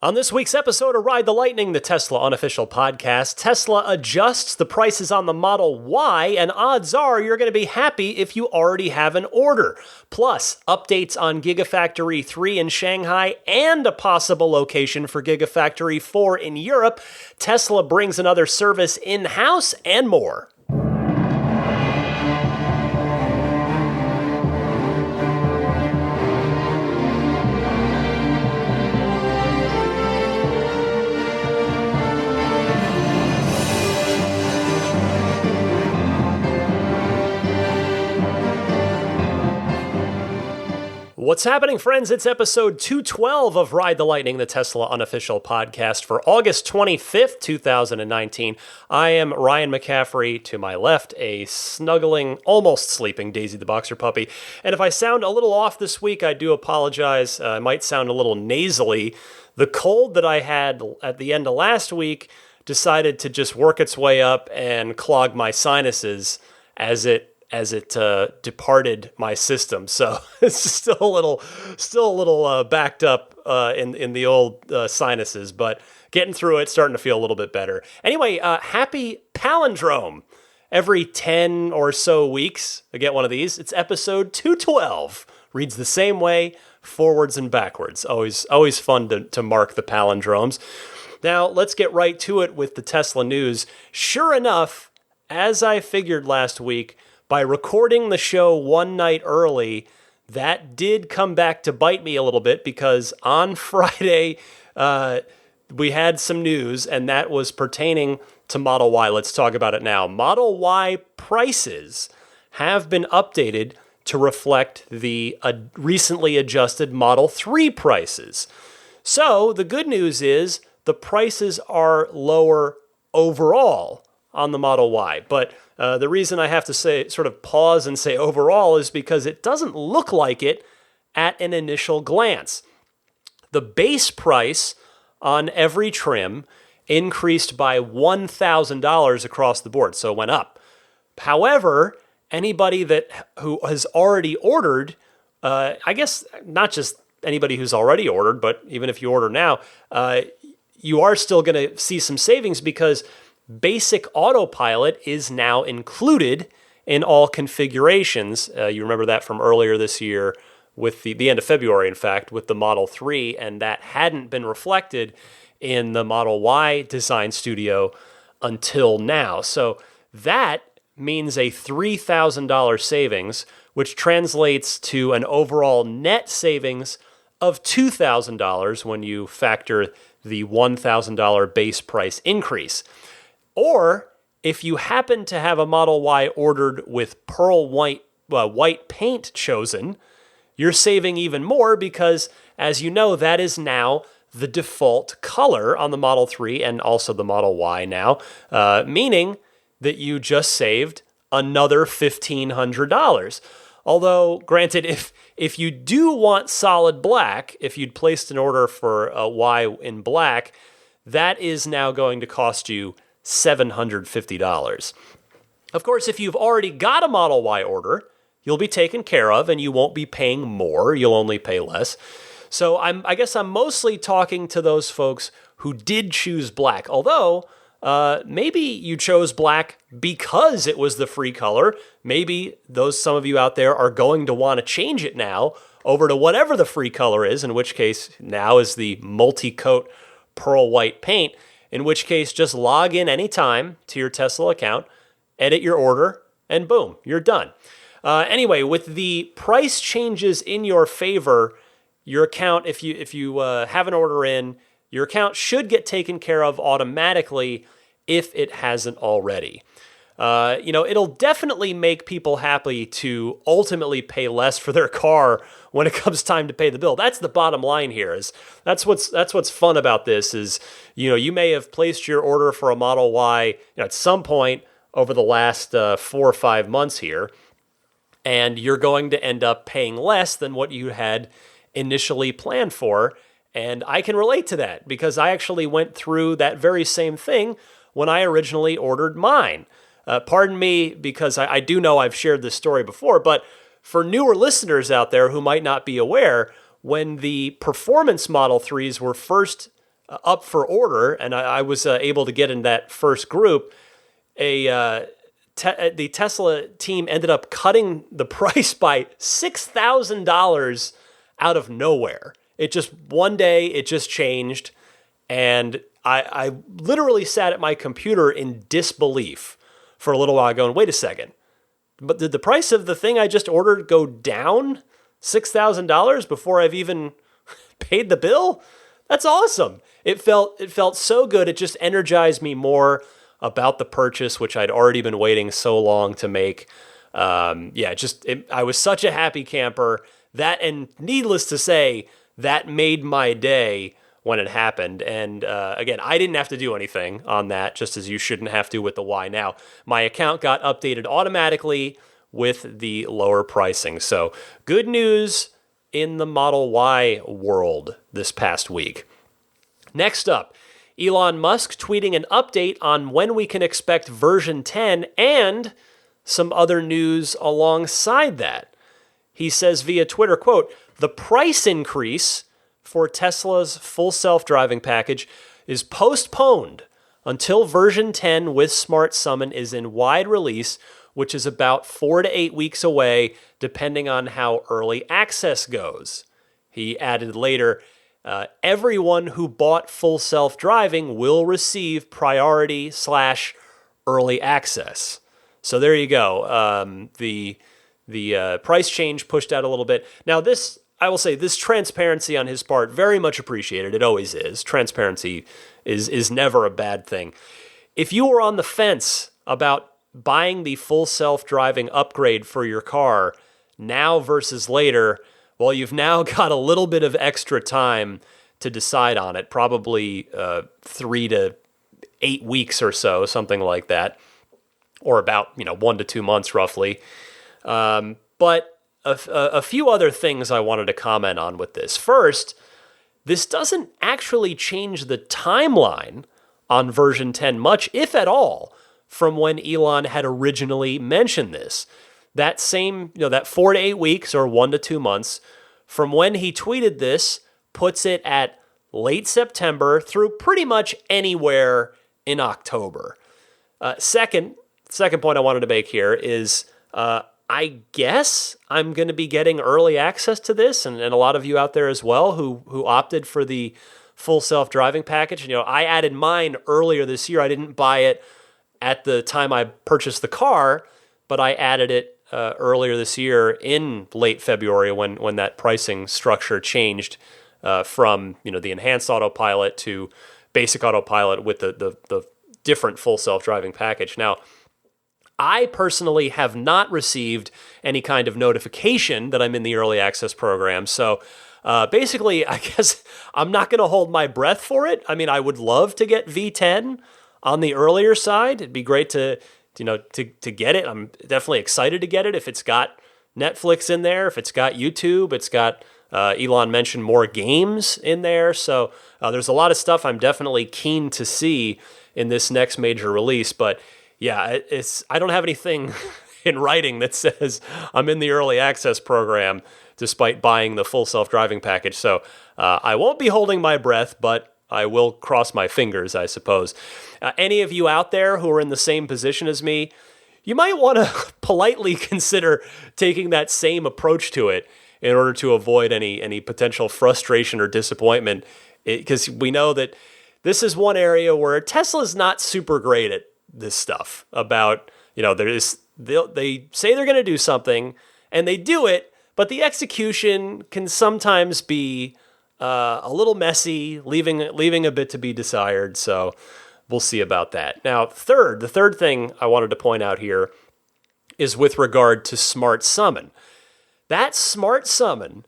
On this week's episode of Ride the Lightning, the Tesla unofficial podcast, Tesla adjusts the prices on the Model Y, and odds are you're going to be happy if you already have an order. Plus, updates on Gigafactory 3 in Shanghai and a possible location for Gigafactory 4 in Europe. Tesla brings another service in-house and more. What's happening, friends? It's episode 212 of Ride the Lightning, the Tesla unofficial podcast for August 25th, 2019. I am Ryan McCaffrey. To my left, a snuggling, almost sleeping Daisy the Boxer puppy. And if I sound a little off this week, I do apologize. I might sound a little nasally. The cold that I had at the end of last week decided to just work its way up and clog my sinuses as it departed my system. So it's still a little backed up in the old sinuses, but getting through it, starting to feel a little bit better. Anyway, happy palindrome. Every 10 or so weeks, I get one of these. It's episode 212. Reads the same way, forwards and backwards. Always fun to mark the palindromes. Now, let's get right to it with the Tesla news. Sure enough, as I figured last week, by recording the show one night early, that did come back to bite me a little bit because on Friday, we had some news, and that was pertaining to Model Y. Let's talk about it now. Model Y prices have been updated to reflect the recently adjusted Model 3 prices. So the good news is the prices are lower overall on the Model Y, but the reason I have to sort of pause and say overall is because it doesn't look like it at an initial glance. The base price on every trim increased by $1,000 across the board, so it went up. However, anybody who has already ordered, I guess not just anybody who's already ordered, but even if you order now, you are still going to see some savings because Basic Autopilot is now included in all configurations. You remember that from earlier this year with the end of February, in fact, with the Model 3, and that hadn't been reflected in the Model Y design studio until now. So that means a $3,000 savings, which translates to an overall net savings of $2,000 when you factor the $1,000 base price increase. Or if you happen to have a Model Y ordered with pearl white paint chosen, you're saving even more because, as you know, that is now the default color on the Model 3 and also the Model Y now, meaning that you just saved another $1,500. Although, granted, if you do want solid black, if you'd placed an order for a Y in black, that is now going to cost you $750. Of course, if you've already got a Model Y order, you'll be taken care of and you won't be paying more. You'll only pay less. So I guess I'm mostly talking to those folks who did choose black. Although, maybe you chose black because it was the free color. Maybe some of you out there are going to want to change it now over to whatever the free color is, in which case now is the multi-coat pearl white paint. In which case, just log in anytime to your Tesla account, edit your order, and boom, you're done. Anyway, with the price changes in your favor, your account, if you have an order in, your account should get taken care of automatically if it hasn't already. It'll definitely make people happy to ultimately pay less for their car when it comes time to pay the bill. That's the bottom line here. That's what's fun about this is, you may have placed your order for a Model Y at some point over the last 4 or 5 months here, and you're going to end up paying less than what you had initially planned for. And I can relate to that because I actually went through that very same thing when I originally ordered mine. Pardon me, because I do know I've shared this story before, but for newer listeners out there who might not be aware, when the performance Model 3s were first up for order, and I was able to get in that first group, the Tesla team ended up cutting the price by $6,000 out of nowhere. It just, one day, it just changed, and I literally sat at my computer in disbelief for a little while going, wait a second, but did the price of the thing I just ordered go down $6,000 before I've even paid the bill? That's awesome. It felt so good. It just energized me more about the purchase, which I'd already been waiting so long to make. I was such a happy camper. That, and needless to say, that made my day when it happened. And again, I didn't have to do anything on that, just as you shouldn't have to with the Y Now. My account got updated automatically with the lower pricing. So good news in the Model Y world this past week. Next up, Elon Musk tweeting an update on when we can expect version 10 and some other news alongside that. He says via Twitter, quote, "The price increase for Tesla's full self-driving package is postponed until version 10 with Smart Summon is in wide release, which is about 4 to 8 weeks away, depending on how early access goes." He added later, everyone who bought full self-driving will receive priority/early access. So there you go. The price change pushed out a little bit. Now this, I will say, this transparency on his part, very much appreciated. It always is. Transparency is never a bad thing. If you were on the fence about buying the full self-driving upgrade for your car now versus later, well, you've now got a little bit of extra time to decide on it, probably 3 to 8 weeks or so, something like that, or about 1 to 2 months roughly. But a few other things I wanted to comment on with this. First, this doesn't actually change the timeline on version 10 much, if at all, from when Elon had originally mentioned this. That same, that 4 to 8 weeks or 1 to 2 months from when he tweeted this puts it at late September through pretty much anywhere in October. Second point I wanted to make here is I guess I'm going to be getting early access to this, and a lot of you out there as well who opted for the full self-driving package. I added mine earlier this year. I didn't buy it at the time I purchased the car, but I added it earlier this year in late February when that pricing structure changed from the enhanced autopilot to basic autopilot with the different full self-driving package. Now, I personally have not received any kind of notification that I'm in the early access program. So basically, I guess I'm not going to hold my breath for it. I mean, I would love to get V10 on the earlier side. It'd be great to get it. I'm definitely excited to get it if it's got Netflix in there, if it's got YouTube, it's got Elon mentioned more games in there. So there's a lot of stuff I'm definitely keen to see in this next major release. But yeah, I don't have anything in writing that says I'm in the early access program despite buying the full self-driving package. So I won't be holding my breath, but I will cross my fingers, I suppose. Any of you out there who are in the same position as me, you might want to politely consider taking that same approach to it in order to avoid any potential frustration or disappointment, because we know that this is one area where Tesla's not super great at this stuff about, they say they're going to do something and they do it, but the execution can sometimes be a little messy, leaving a bit to be desired. So we'll see about that. Now, the third thing I wanted to point out here is with regard to Smart Summon. That Smart Summon,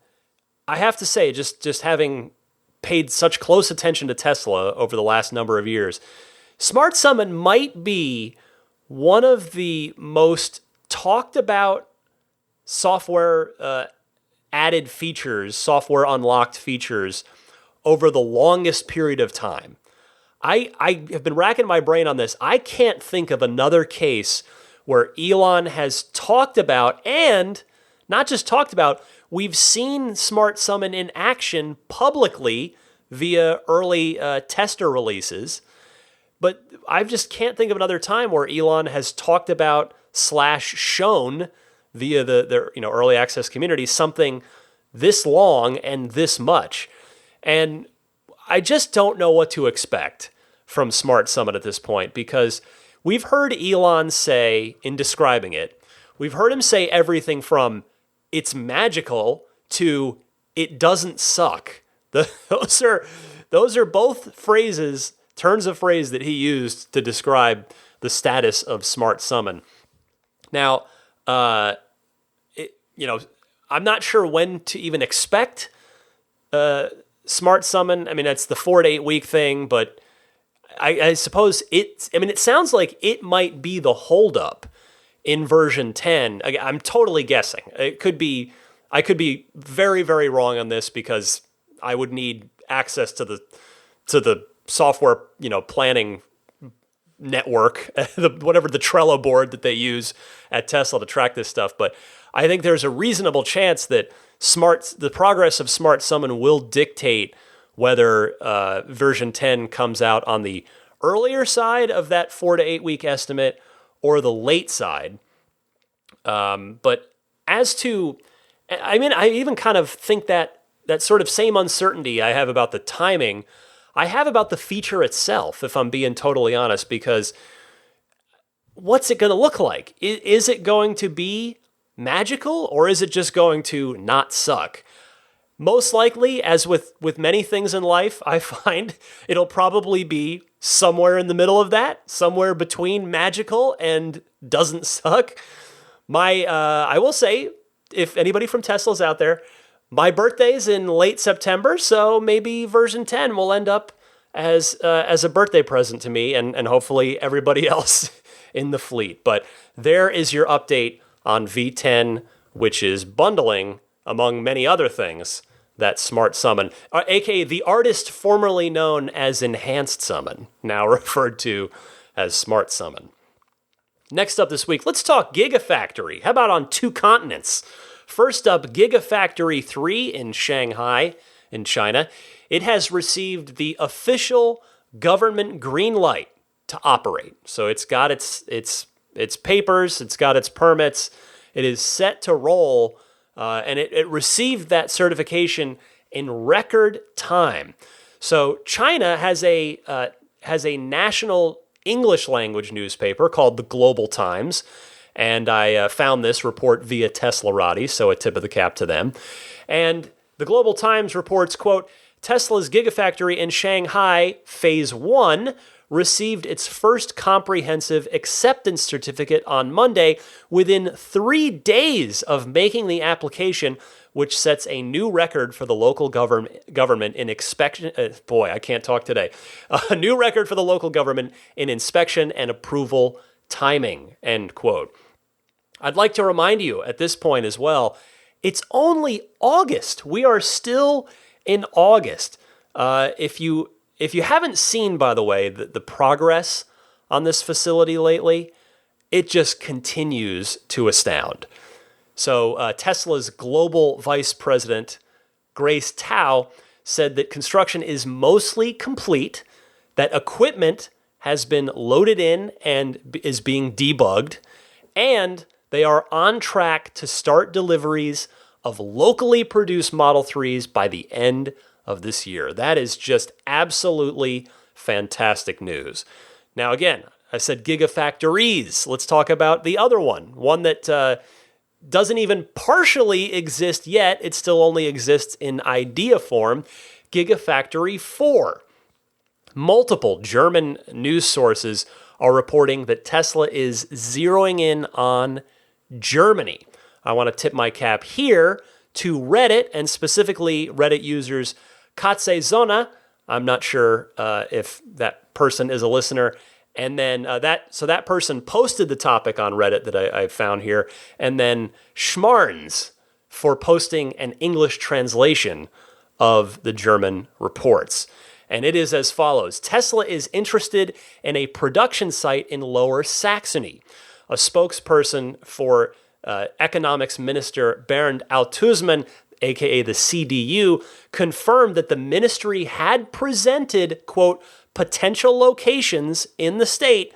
I have to say, just having paid such close attention to Tesla over the last number of years, Smart Summon might be one of the most talked about software added features, software unlocked features over the longest period of time. I have been racking my brain on this. I can't think of another case where Elon has talked about, and not just talked about, we've seen Smart Summon in action publicly via early tester releases. But I just can't think of another time where Elon has talked about / shown via the early access community something this long and this much. And I just don't know what to expect from Smart Summit at this point, because we've heard Elon say, in describing it, we've heard him say everything from "it's magical" to "it doesn't suck." Those are both phrases, turns of phrase that he used to describe the status of Smart Summon. Now, I'm not sure when to even expect Smart Summon. I mean, that's the 4 to 8 week thing, but I suppose it sounds like it might be the holdup in version 10. I'm totally guessing. I could be very, very wrong on this, because I would need access to the software, planning network, whatever the Trello board that they use at Tesla to track this stuff. But I think there's a reasonable chance that the progress of Smart Summon will dictate whether version 10 comes out on the earlier side of that 4 to 8 week estimate or the late side. But as to, I even kind of think that sort of same uncertainty I have about the timing, I have about the feature itself, if I'm being totally honest, because what's it going to look like? Is it going to be magical, or is it just going to not suck? Most likely, as with many things in life, I find it'll probably be somewhere in the middle of that, somewhere between magical and doesn't suck. I will say, if anybody from Tesla's out there, my birthday's in late September, so maybe version 10 will end up as a birthday present to me and hopefully everybody else in the fleet. But there is your update on V10, which is bundling, among many other things, that Smart Summon, aka the artist formerly known as Enhanced Summon, now referred to as Smart Summon. Next up this week, let's talk Gigafactory. How about on 2 continents? First up, Gigafactory 3 in Shanghai, in China. It has received the official government green light to operate. So it's got its papers, it's got its permits, it is set to roll, and it received that certification in record time. So China has a national English language newspaper called the Global Times, and I found this report via Teslarati, so a tip of the cap to them. And the Global Times reports, quote, Tesla's Gigafactory in Shanghai, Phase 1, received its first comprehensive acceptance certificate on Monday within 3 days of making the application, which sets a new record for the local government in inspection. I can't talk today. A new record for the local government in inspection and approval timing, end quote. I'd like to remind you at this point as well, it's only August. We are still in August. If you haven't seen, by the way, the progress on this facility lately, it just continues to astound. So Tesla's global vice president, Grace Tao, said that construction is mostly complete, that equipment has been loaded in and is being debugged, and they are on track to start deliveries of locally produced Model 3s by the end of this year. That is just absolutely fantastic news. Now, again, I said Gigafactories. Let's talk about the other one that doesn't even partially exist yet. It still only exists in idea form, Gigafactory 4. Multiple German news sources are reporting that Tesla is zeroing in on Germany. I want to tip my cap here to Reddit, and specifically Reddit users Katze Zona. I'm not sure if that person is a listener. And then that person posted the topic on Reddit that I found here, and then Schmarns for posting an English translation of the German reports. And it is as follows. Tesla is interested in a production site in Lower Saxony. A spokesperson for Economics Minister Bernd Althuismann aka the CDU, confirmed that the ministry had presented, quote, potential locations in the state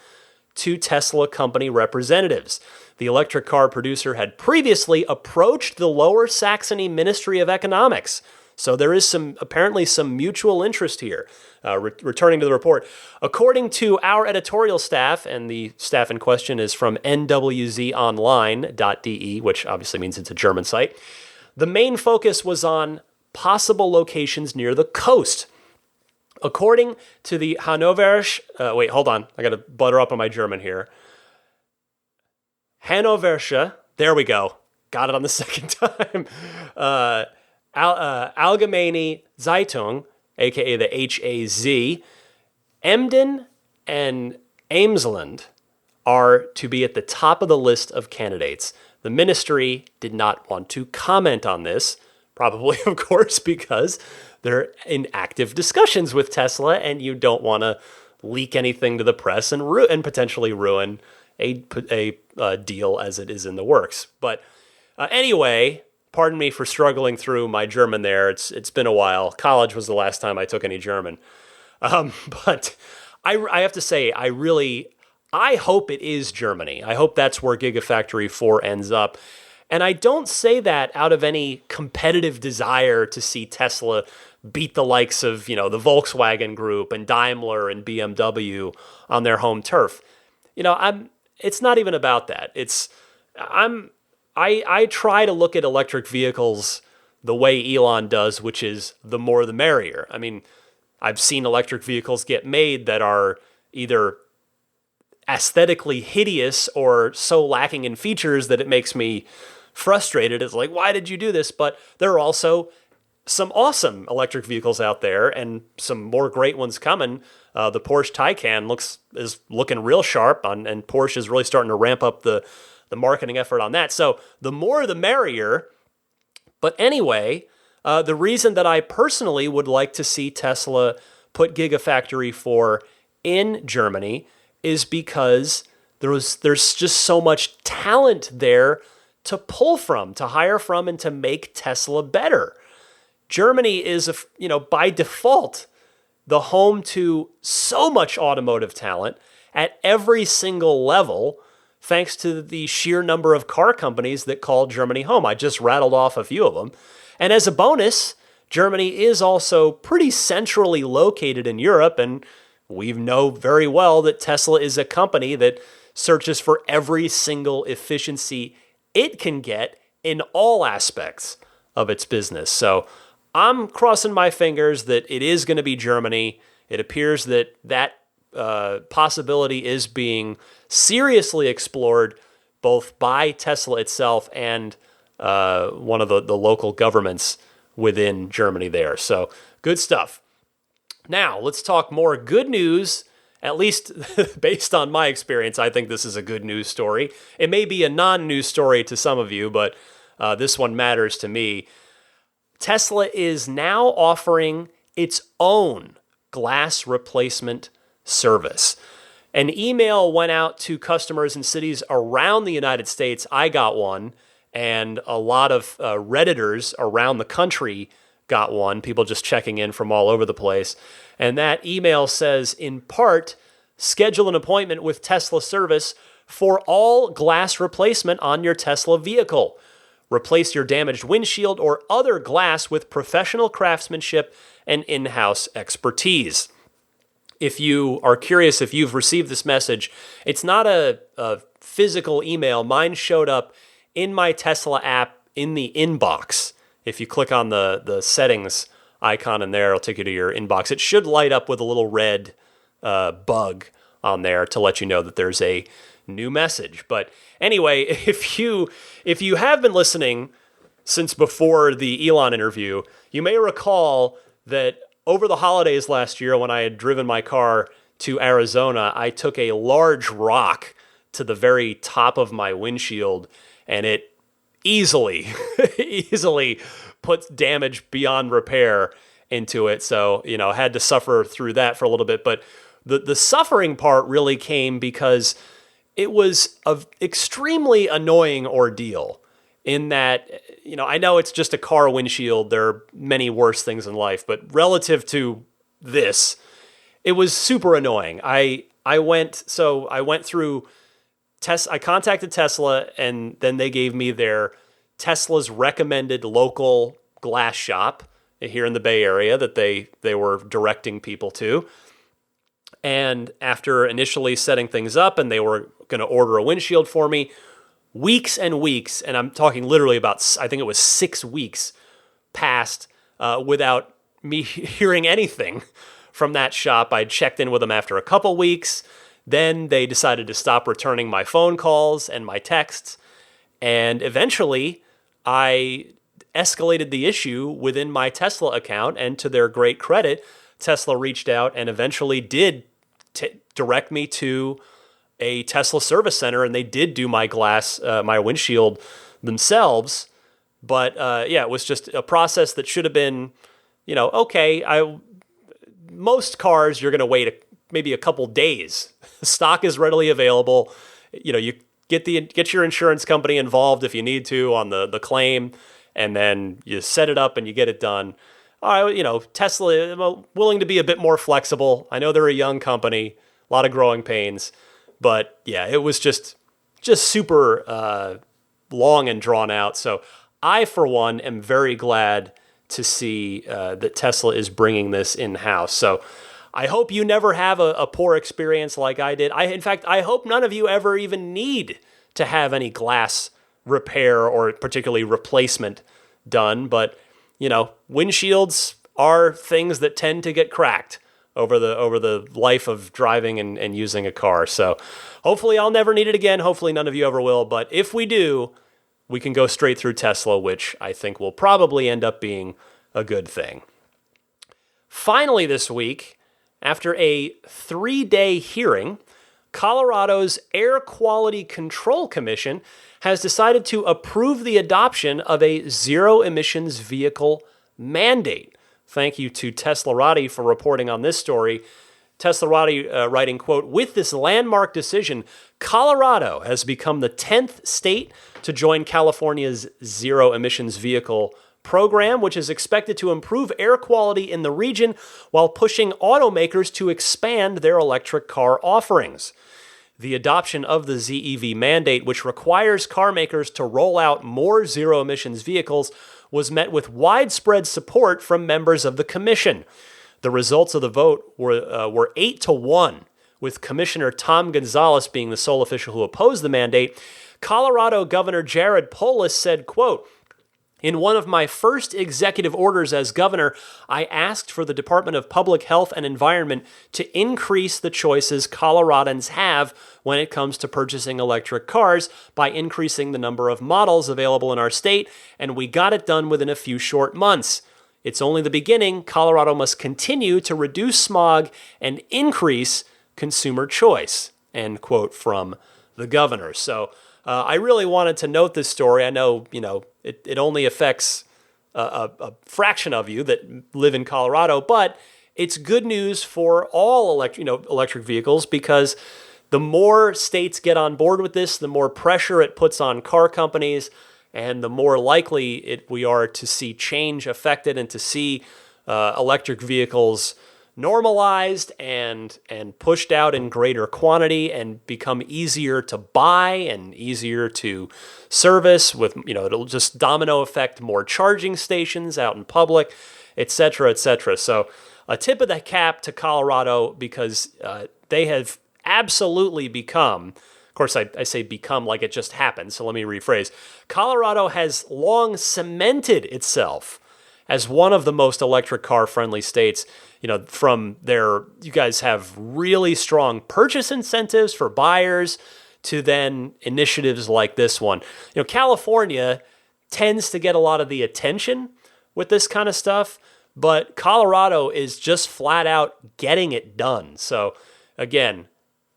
to Tesla company representatives. The electric car producer had previously approached the Lower Saxony Ministry of Economics. So there is apparently some mutual interest here. Returning to the report, according to our editorial staff, and the staff in question is from nwzonline.de, which obviously means it's a German site, the main focus was on possible locations near the coast. According to the Hannoversche, wait, hold on, I got to butter up on my German here. Hannoversche, there we go, got it on the second time. Allgemeine Zeitung, aka the HAZ, Emden and Amesland are to be at the top of the list of candidates. The ministry did not want to comment on this, probably, of course, because they're in active discussions with Tesla, and you don't want to leak anything to the press and potentially ruin a deal as it is in the works. But anyway, pardon me for struggling through my German there. It's been a while. College was the last time I took any German. But I have to say, I hope it is Germany. I hope that's where Gigafactory 4 ends up. And I don't say that out of any competitive desire to see Tesla beat the likes of, the Volkswagen Group and Daimler and BMW on their home turf. It's not even about that. I try to look at electric vehicles the way Elon does, which is the more the merrier. I mean, I've seen electric vehicles get made that are either aesthetically hideous or so lacking in features that it makes me frustrated. It's like, why did you do this? But there are also some awesome electric vehicles out there and some more great ones coming. The Porsche Taycan is looking real sharp, and Porsche is really starting to ramp up the marketing effort on that. So the more the merrier. But anyway, the reason that I personally would like to see Tesla put Gigafactory 4 in Germany is because there's just so much talent there to pull from, to hire from, and to make Tesla better. Germany is, by default, the home to so much automotive talent at every single level, thanks to the sheer number of car companies that call Germany home. I just rattled off a few of them. And as a bonus, Germany is also pretty centrally located in Europe, and we know very well that Tesla is a company that searches for every single efficiency it can get in all aspects of its business. So I'm crossing my fingers that it is going to be Germany. It appears that possibility is being seriously explored both by Tesla itself and one of the local governments within Germany there. So good stuff. Now, let's talk more good news. At least based on my experience, I think this is a good news story. It may be a non-news story to some of you, but this one matters to me. Tesla is now offering its own glass replacement service. An email went out to customers in cities around the United States. I got one, and a lot of Redditors around the country got one, people just checking in from all over the place. And that email says, in part, schedule an appointment with Tesla service for all glass replacement on your Tesla vehicle. Replace your damaged windshield or other glass with professional craftsmanship and in-house expertise. If you are curious if you've received this message, it's not a physical email. Mine showed up in my Tesla app in the inbox. If you click on the settings icon in there, it'll take you to your inbox. It should light up with a little red bug on there to let you know that there's a new message. But anyway, if you have been listening since before the Elon interview, you may recall that over the holidays last year when I had driven my car to Arizona, I took a large rock to the very top of my windshield, and it easily put damage beyond repair into it. So, had to suffer through that for a little bit. But the suffering part really came because it was an extremely annoying ordeal. in that, I know it's just a car windshield. There are many worse things in life, but relative to this, it was super annoying. I went through I contacted Tesla, and then they gave me Tesla's recommended local glass shop here in the Bay Area that they were directing people to. And after initially setting things up, and they were going to order a windshield for me, weeks and weeks, and I'm talking literally about, I think it was 6 weeks passed without me hearing anything from that shop. I checked in with them after a couple weeks. Then they decided to stop returning my phone calls and my texts. And eventually, I escalated the issue within my Tesla account. And to their great credit, Tesla reached out and eventually did direct me to a Tesla service center. And they did do my my windshield themselves. But it was just a process that should have been, okay. Most cars, you're going to wait maybe a couple days. Stock is readily available. You get your insurance company involved if you need to on the claim, and then you set it up and you get it done. All right, Tesla willing to be a bit more flexible. I know they're a young company, a lot of growing pains, but yeah, it was just super long and drawn out. So I, for one, am very glad to see that Tesla is bringing this in-house. So I hope you never have a poor experience like I did. In fact, I hope none of you ever even need to have any glass repair or particularly replacement done. But, windshields are things that tend to get cracked over the life of driving and using a car. So hopefully I'll never need it again. Hopefully none of you ever will. But if we do, we can go straight through Tesla, which I think will probably end up being a good thing. Finally this week, after a 3-day hearing, Colorado's Air Quality Control Commission has decided to approve the adoption of a zero-emissions vehicle mandate. Thank you to Teslarati for reporting on this story. Teslarati writing, quote, "With this landmark decision, Colorado has become the 10th state to join California's zero-emissions vehicle program, which is expected to improve air quality in the region while pushing automakers to expand their electric car offerings. The adoption of the ZEV mandate, which requires car makers to roll out more zero-emissions vehicles, was met with widespread support from members of the commission. The results of the vote were 8-1, with Commissioner Tom Gonzalez being the sole official who opposed the mandate. Colorado Governor Jared Polis said, quote, "In one of my first executive orders as governor, I asked for the Department of Public Health and Environment to increase the choices Coloradans have when it comes to purchasing electric cars by increasing the number of models available in our state, and we got it done within a few short months. It's only the beginning. Colorado must continue to reduce smog and increase consumer choice," end quote from the governor. So I really wanted to note this story. I know, it only affects a fraction of you that live in Colorado, but it's good news for all electric vehicles, because the more states get on board with this, the more pressure it puts on car companies, and the more likely we are to see change affected and to see electric vehicles normalized and pushed out in greater quantity and become easier to buy and easier to service with, it'll just domino effect more charging stations out in public, et cetera, et cetera. So a tip of the cap to Colorado, because they have absolutely become, of course, I say become like it just happened, so let me rephrase. Colorado has long cemented itself as one of the most electric car friendly states. From you guys have really strong purchase incentives for buyers to then initiatives like this one. California tends to get a lot of the attention with this kind of stuff, but Colorado is just flat out getting it done. So again,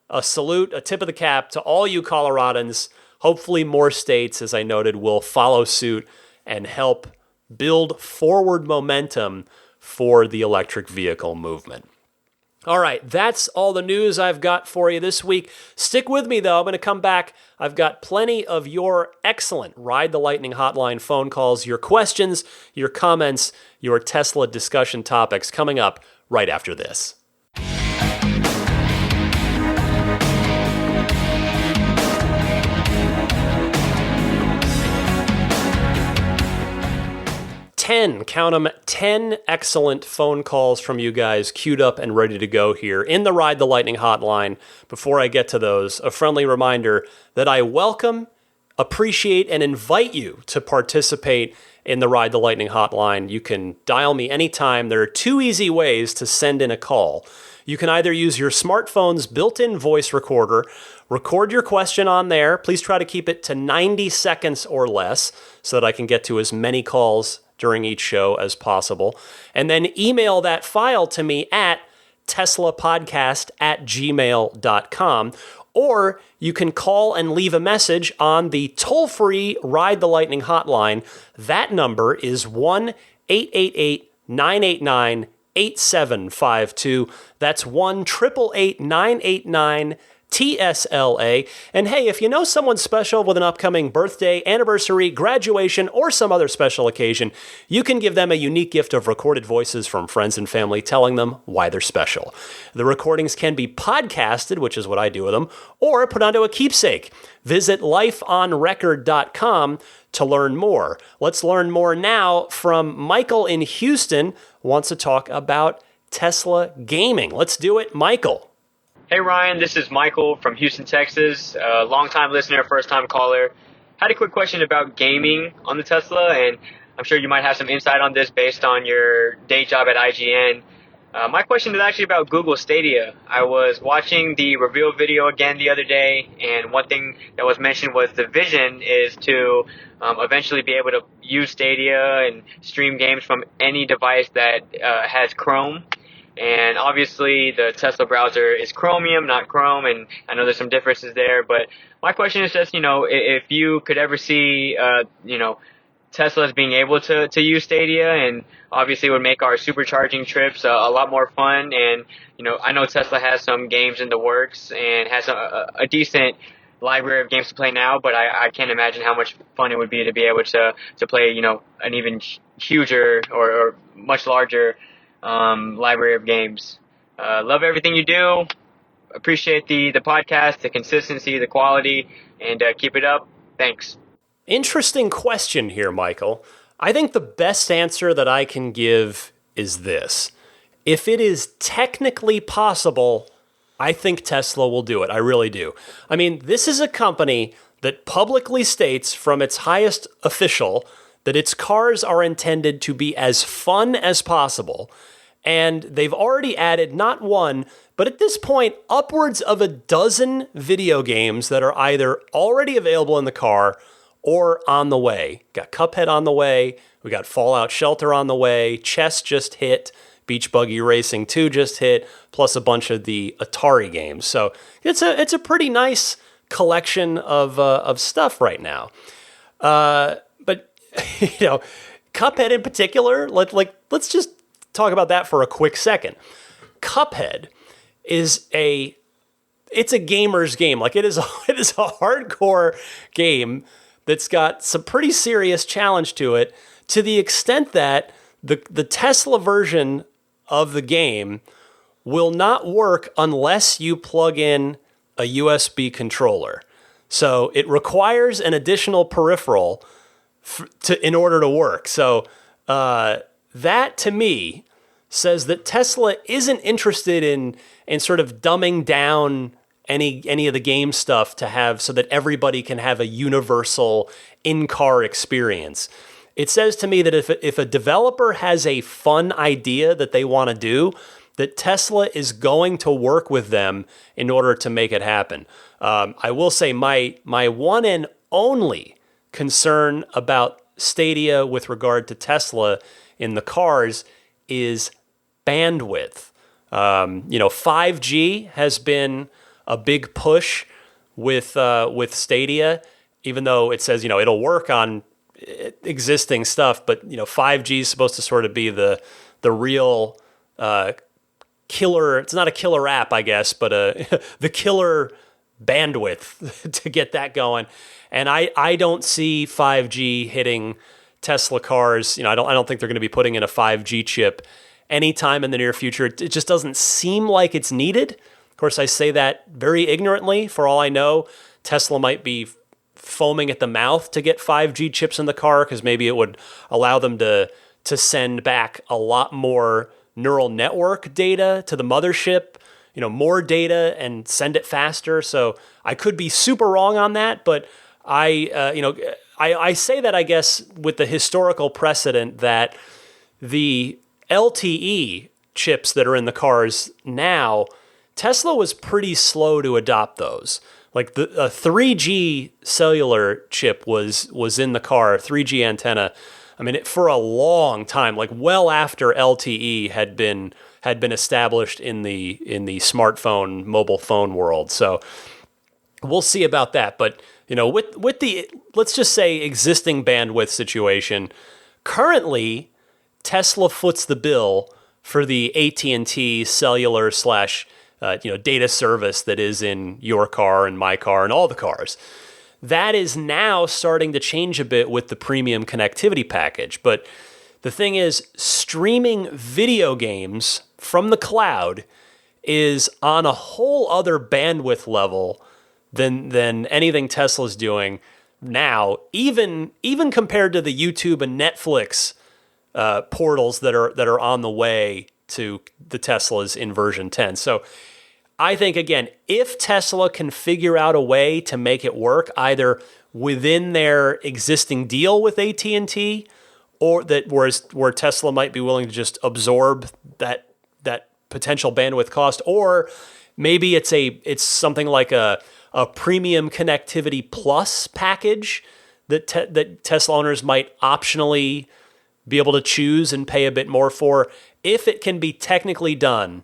a salute, a tip of the cap to all you Coloradans. Hopefully more states, as I noted, will follow suit and help build forward momentum for the electric vehicle movement. All right, that's all the news I've got for you this week. Stick with me, though. I'm going to come back. I've got plenty of your excellent Ride the Lightning Hotline phone calls, your questions, your comments, your Tesla discussion topics coming up right after this. Count them, 10 excellent phone calls from you guys queued up and ready to go here in the Ride the Lightning hotline. Before I get to those, a friendly reminder that I welcome, appreciate, and invite you to participate in the Ride the Lightning hotline. You can dial me anytime. There are two easy ways to send in a call. You can either use your smartphone's built-in voice recorder, record your question on there. Please try to keep it to 90 seconds or less so that I can get to as many calls during each show as possible. And then email that file to me at teslapodcast@gmail.com. Or you can call and leave a message on the toll-free Ride the Lightning hotline. That number is 1-888-989-8752. That's 1-888-989-TSLA. And hey, if you know someone special with an upcoming birthday, anniversary, graduation, or some other special occasion, you can give them a unique gift of recorded voices from friends and family telling them why they're special. The recordings can be podcasted, which is what I do with them, or put onto a keepsake. Visit lifeonrecord.com to learn more. Let's learn more now from Michael in Houston, who wants to talk about Tesla gaming. Let's do it, Michael. Hey Ryan, this is Michael from Houston, Texas. Long-time listener, first-time caller. Had a quick question about gaming on the Tesla, and I'm sure you might have some insight on this based on your day job at IGN. My question is actually about Google Stadia. I was watching the reveal video again the other day, and one thing that was mentioned was the vision is to eventually be able to use Stadia and stream games from any device that has Chrome. And obviously the Tesla browser is Chromium, not Chrome, and I know there's some differences there, but my question is just, if you could ever see, Tesla's being able to use Stadia, and obviously would make our supercharging trips a lot more fun. And, I know Tesla has some games in the works and has a decent library of games to play now, but I can't imagine how much fun it would be to be able to play, an even huger or much larger library of games. Love everything you do. Appreciate the podcast, the consistency, the quality, and keep it up. Thanks. Interesting question here, Michael. I think the best answer that I can give is this. If it is technically possible, I think Tesla will do it. I really do. I mean, this is a company that publicly states from its highest official that its cars are intended to be as fun as possible. And they've already added not one, but at this point, upwards of a dozen video games that are either already available in the car or on the way. Got Cuphead on the way. We got Fallout Shelter on the way. Chess just hit. Beach Buggy Racing 2 just hit, plus a bunch of the Atari games. So it's a pretty nice collection of stuff right now. But Cuphead in particular, let's just talk about that for a quick second. Cuphead is it's a gamer's game. It is a hardcore game that's got some pretty serious challenge to it, to the extent that the Tesla version of the game will not work unless you plug in a USB controller. So it requires an additional peripheral in order to work. So that to me says that Tesla isn't interested in sort of dumbing down any of the game stuff to have so that everybody can have a universal in-car experience. It says to me that if a developer has a fun idea that they want to do, that Tesla is going to work with them in order to make it happen. I will say my one and only concern about Stadia with regard to Tesla in the cars is bandwidth. 5G has been a big push with Stadia, even though it says it'll work on existing stuff, but 5G is supposed to sort of be the real killer, it's not a killer app, I guess, but the killer bandwidth to get that going. And I don't see 5G hitting Tesla cars. I don't think they're going to be putting in a 5G chip anytime in the near future. It just doesn't seem like it's needed. Of course, I say that very ignorantly. For all I know, Tesla might be foaming at the mouth to get 5G chips in the car because maybe it would allow them to send back a lot more neural network data to the mothership, more data and send it faster. So I could be super wrong on that, but I say that, I guess, with the historical precedent that the LTE chips that are in the cars now, Tesla was pretty slow to adopt those. Like a 3G cellular chip was in the car, 3G antenna. I mean, for a long time, like well after LTE had been established in the smartphone, mobile phone world. So we'll see about that. But with the, let's just say, existing bandwidth situation, currently Tesla foots the bill for the AT&T cellular / data service that is in your car and my car and all the cars. That is now starting to change a bit with the premium connectivity package. But the thing is, streaming video games from the cloud is on a whole other bandwidth level than anything Tesla's doing now, even compared to the YouTube and Netflix portals that are on the way to the Teslas in version 10. So I think, again, if Tesla can figure out a way to make it work, either within their existing deal with AT&T, or that where Tesla might be willing to just absorb that potential bandwidth cost, or maybe it's something like a premium connectivity plus package that Tesla owners might optionally be able to choose and pay a bit more for. If it can be technically done,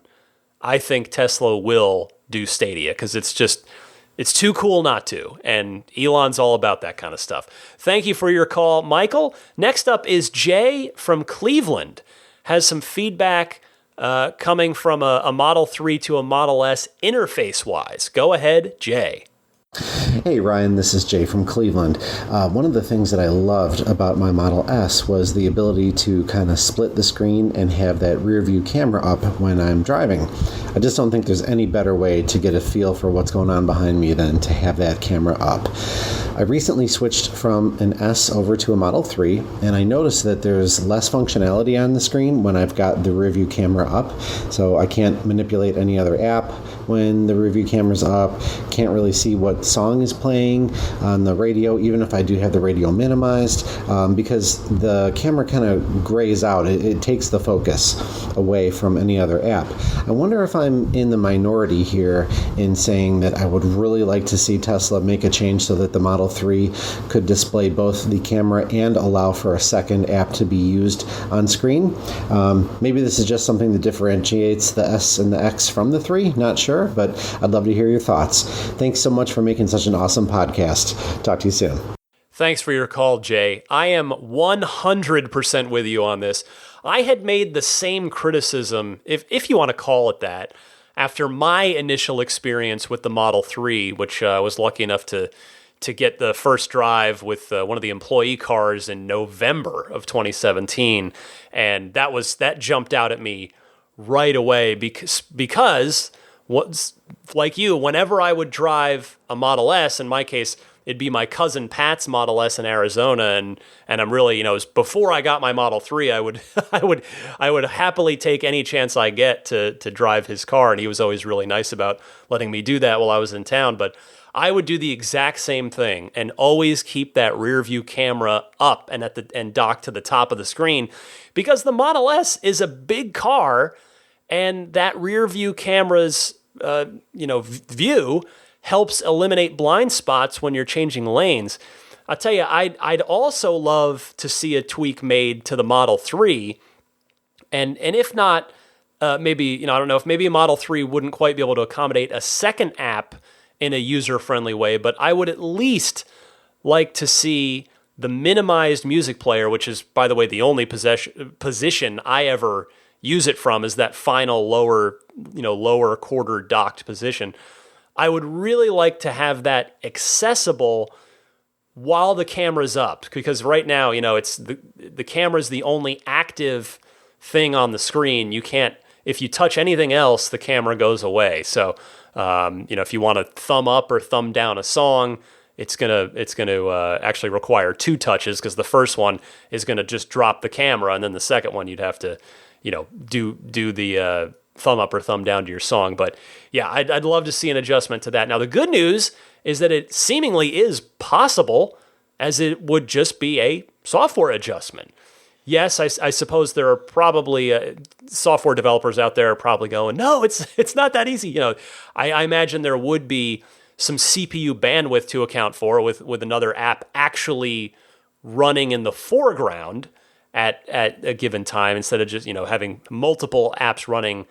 I think Tesla will do Stadia because it's too cool not to. And Elon's all about that kind of stuff. Thank you for your call, Michael. Next up is Jay from Cleveland. Has some feedback coming from a Model 3 to a Model S interface-wise. Go ahead, Jay. Hey Ryan, this is Jay from Cleveland. One of the things that I loved about my Model S was the ability to kind of split the screen and have that rear view camera up when I'm driving. I just don't think there's any better way to get a feel for what's going on behind me than to have that camera up. I recently switched from an S over to a Model 3, and I noticed that there's less functionality on the screen when I've got the rear view camera up. So I can't manipulate any other app when the rear view camera's up, can't really see what song is playing on the radio, even if I do have the radio minimized, because the camera kind of grays out. It takes the focus away from any other app. I wonder if I'm in the minority here in saying that I would really like to see Tesla make a change so that the Model 3 could display both the camera and allow for a second app to be used on screen. Maybe this is just something that differentiates the S and the X from the 3, not sure, but I'd love to hear your thoughts. Thanks so much for making such an awesome podcast. Talk to you soon. Thanks for your call, Jay. I am 100% with you on this. I had made the same criticism, if you want to call it that, after my initial experience with the Model 3, which I was lucky enough to get the first drive with one of the employee cars in November of 2017. And that jumped out at me right away because what's like you, whenever I would drive a Model S, in my case, it'd be my cousin Pat's Model S in Arizona, and I'm really, before I got my Model 3, I would happily take any chance I get to drive his car, and he was always really nice about letting me do that while I was in town. But I would do the exact same thing and always keep that rear view camera up and dock to the top of the screen, because the Model S is a big car, and that rear view camera's view helps eliminate blind spots when you're changing lanes. I'll tell you, I'd also love to see a tweak made to the Model 3, and if not, maybe, I don't know, if maybe a Model 3 wouldn't quite be able to accommodate a second app in a user-friendly way, but I would at least like to see the minimized music player, which is, by the way, the only position I ever use it from is that final lower quarter docked position. I would really like to have that accessible while the camera's up, because right now, it's the camera's the only active thing on the screen. You can't, if you touch anything else, the camera goes away. So, if you want to thumb up or thumb down a song, it's gonna actually require two touches, because the first one is gonna just drop the camera, and then the second one you'd have to, do the thumb up or thumb down to your song. But yeah, I'd love to see an adjustment to that. Now, the good news is that it seemingly is possible, as it would just be a software adjustment. Yes, I suppose there are probably software developers out there are probably going, no, it's not that easy. I imagine there would be some CPU bandwidth to account for with another app actually running in the foreground at a given time, instead of just having multiple apps running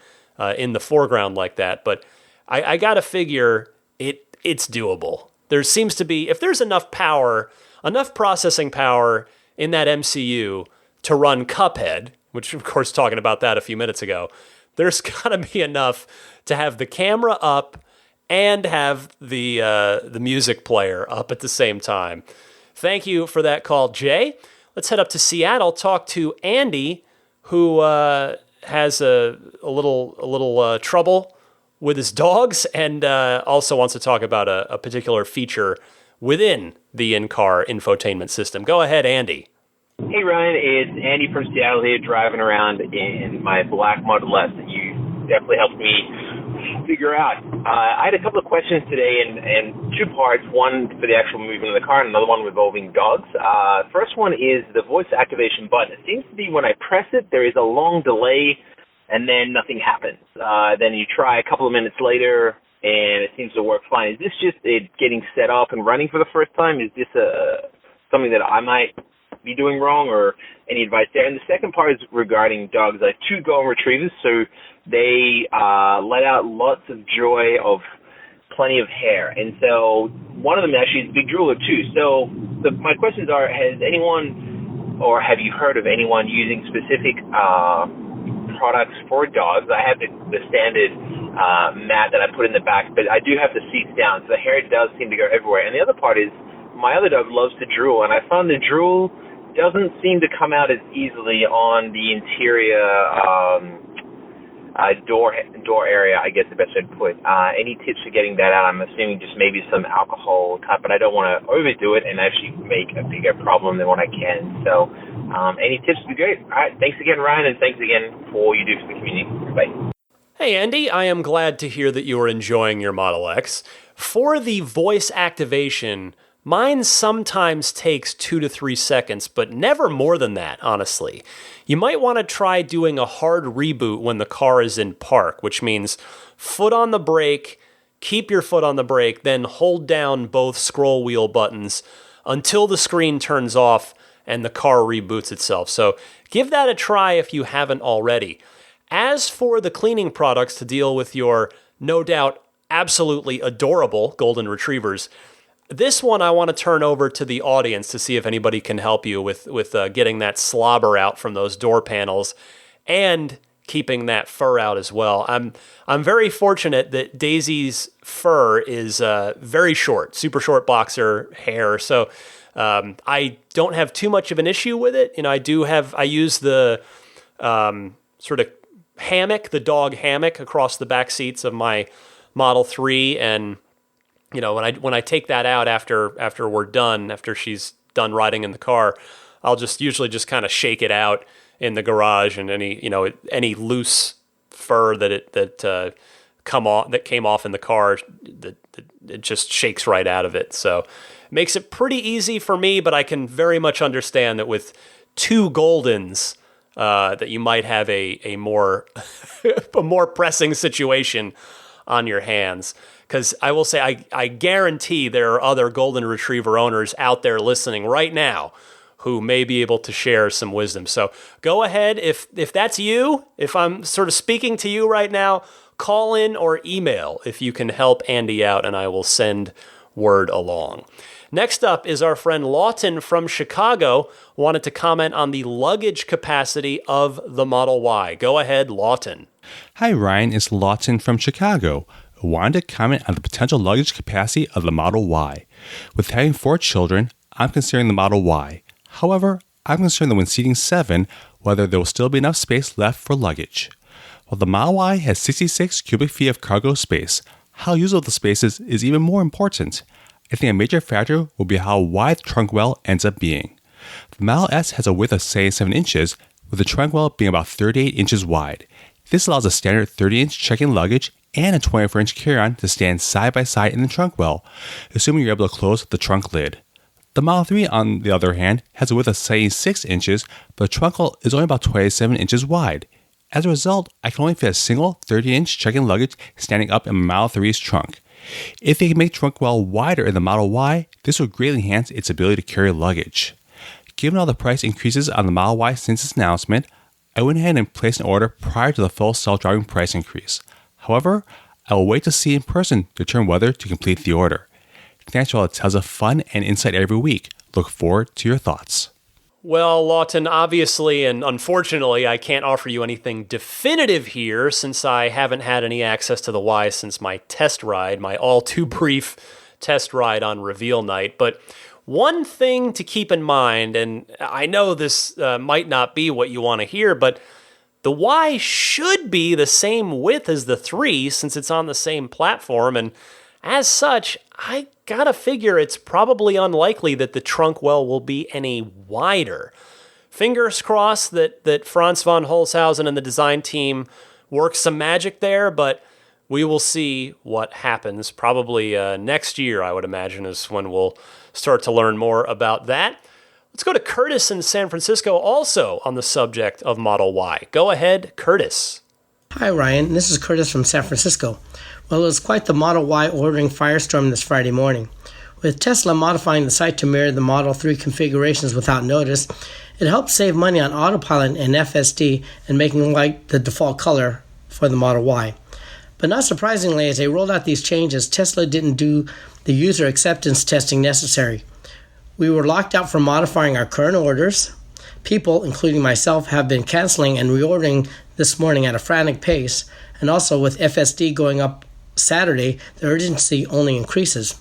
in the foreground like that. But I gotta figure it's doable. There seems to be, if there's enough processing power in that MCU to run Cuphead, which of course talking about that a few minutes ago, there's gotta be enough to have the camera up and have the music player up at the same time. Thank you for that call, Jay. Let's head up to Seattle, talk to Andy, who has a little trouble with his dogs, and also wants to talk about a particular feature within the in-car infotainment system. Go ahead, Andy. Hey, Ryan. It's Andy from Seattle here, driving around in my black Model S that you definitely helped me figure out. I had a couple of questions today, and two parts, one for the actual movement of the car and another one involving dogs. First one is the voice activation button. It seems to be when I press it, there is a long delay, and then nothing happens. Then you try a couple of minutes later, and it seems to work fine. Is this just it getting set up and running for the first time? Is this something that I might be doing wrong, or any advice there? And the second part is regarding dogs. I have two golden retrievers, so they let out lots of joy of plenty of hair. And so one of them actually is a big drooler too. So my questions are, has anyone, or have you heard of anyone using specific products for dogs? I have the standard mat that I put in the back, but I do have the seats down, so the hair does seem to go everywhere. And the other part is, my other dog loves to drool, and I found the drool doesn't seem to come out as easily on the interior door area, I guess the best way to put. Any tips for getting that out? I'm assuming just maybe some alcohol type, but I don't want to overdo it and actually make a bigger problem than what I can. So any tips would be great. All right, thanks again, Ryan, and thanks again for all you do for the community. Bye. Hey, Andy, I am glad to hear that you are enjoying your Model X. For the voice activation, mine sometimes takes 2 to 3 seconds, but never more than that, honestly. You might want to try doing a hard reboot when the car is in park, which means foot on the brake, keep your foot on the brake, then hold down both scroll wheel buttons until the screen turns off and the car reboots itself. So give that a try if you haven't already. As for the cleaning products to deal with your, no doubt, absolutely adorable golden retrievers, this one I want to turn over to the audience to see if anybody can help you with getting that slobber out from those door panels and keeping that fur out as well. I'm very fortunate that Daisy's fur is very short, super short boxer hair, so I don't have too much of an issue with it. I use the sort of hammock, the dog hammock across the back seats of my Model 3, and when I take that out after we're done, after she's done riding in the car, I'll usually just kind of shake it out in the garage, and any loose fur that came off in the car, that it just shakes right out of it. So it makes it pretty easy for me, but I can very much understand that with two Goldens, that you might have a more a more pressing situation on your hands. Because I will say, I guarantee there are other golden retriever owners out there listening right now who may be able to share some wisdom. So go ahead, if that's you, if I'm sort of speaking to you right now, call in or email if you can help Andy out, and I will send word along. Next up is our friend Lawton from Chicago, wanted to comment on the luggage capacity of the Model Y. Go ahead, Lawton. Hi, Ryan. It's Lawton from Chicago. I wanted to comment on the potential luggage capacity of the Model Y. With having 4 children, I'm considering the Model Y. However, I'm concerned that when seating 7, whether there will still be enough space left for luggage. While the Model Y has 66 cubic feet of cargo space, how usable the space is even more important. I think a major factor will be how wide the trunk well ends up being. The Model S has a width of 77 inches, with the trunk well being about 38 inches wide. This allows a standard 30-inch check-in luggage and a 24-inch carry-on to stand side by side in the trunk well, assuming you're able to close the trunk lid. The Model 3, on the other hand, has a width of 76 inches, but the trunk well is only about 27 inches wide. As a result, I can only fit a single 30-inch check-in luggage standing up in my Model 3's trunk. If they can make the trunk well wider in the Model Y, this would greatly enhance its ability to carry luggage. Given all the price increases on the Model Y since its announcement, I went ahead and placed an order prior to the full self-driving price increase. However, I will wait to see in person to determine whether to complete the order. Thanks for all the Tesla fun and insight every week. Look forward to your thoughts. Well, Lawton, obviously and unfortunately, I can't offer you anything definitive here since I haven't had any access to the Y since my test ride, my all too brief test ride on reveal night. But one thing to keep in mind, and I know this might not be what you want to hear, but the Y should be the same width as the 3 since it's on the same platform, and as such, I gotta figure it's probably unlikely that the trunk well will be any wider. Fingers crossed that Franz von Holzhausen and the design team work some magic there, but we will see what happens. Probably next year, I would imagine, is when we'll start to learn more about that. Let's go to Curtis in San Francisco, also on the subject of Model Y. Go ahead, Curtis. Hi, Ryan. This is Curtis from San Francisco. Well, it was quite the Model Y ordering firestorm this Friday morning. With Tesla modifying the site to mirror the Model 3 configurations without notice, it helped save money on autopilot and FSD and making white the default color for the Model Y. But not surprisingly, as they rolled out these changes, Tesla didn't do the user acceptance testing necessary. We were locked out from modifying our current orders. People, including myself, have been canceling and reordering this morning at a frantic pace, and also with FSD going up Saturday, the urgency only increases.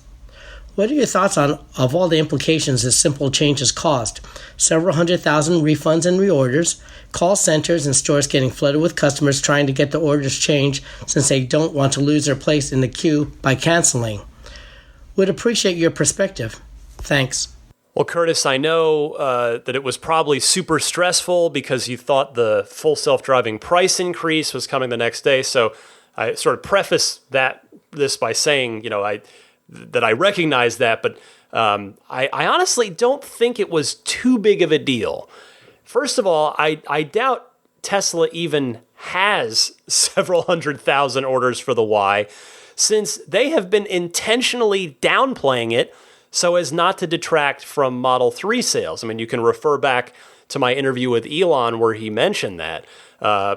What are your thoughts of all the implications this simple change has caused? Several 100,000 refunds and reorders, call centers and stores getting flooded with customers trying to get the orders changed since they don't want to lose their place in the queue by canceling. Would appreciate your perspective. Thanks. Well, Curtis, I know that it was probably super stressful because you thought the full self-driving price increase was coming the next day. So I sort of preface this by saying, that I recognize that, but I honestly don't think it was too big of a deal. First of all, I doubt Tesla even has several 100,000 orders for the Y, since they have been intentionally downplaying it so as not to detract from Model 3 sales. I mean, you can refer back to my interview with Elon where he mentioned that.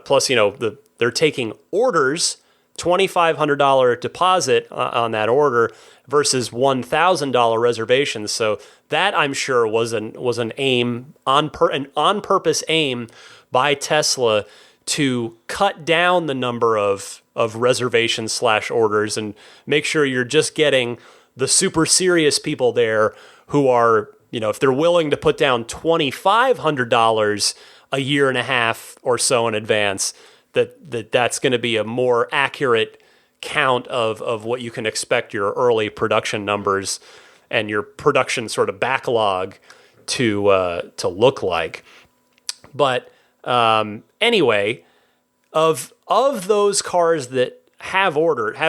Plus, they're taking orders, $2,500 deposit on that order versus $1,000 reservations. So that, I'm sure, was an aim an on-purpose aim by Tesla to cut down the number of reservations / orders and make sure you're just getting the super serious people there who are, if they're willing to put down $2,500 a year and a half or so in advance, that's going to be a more accurate count of what you can expect your early production numbers and your production sort of backlog to look like. But anyway, of those cars that have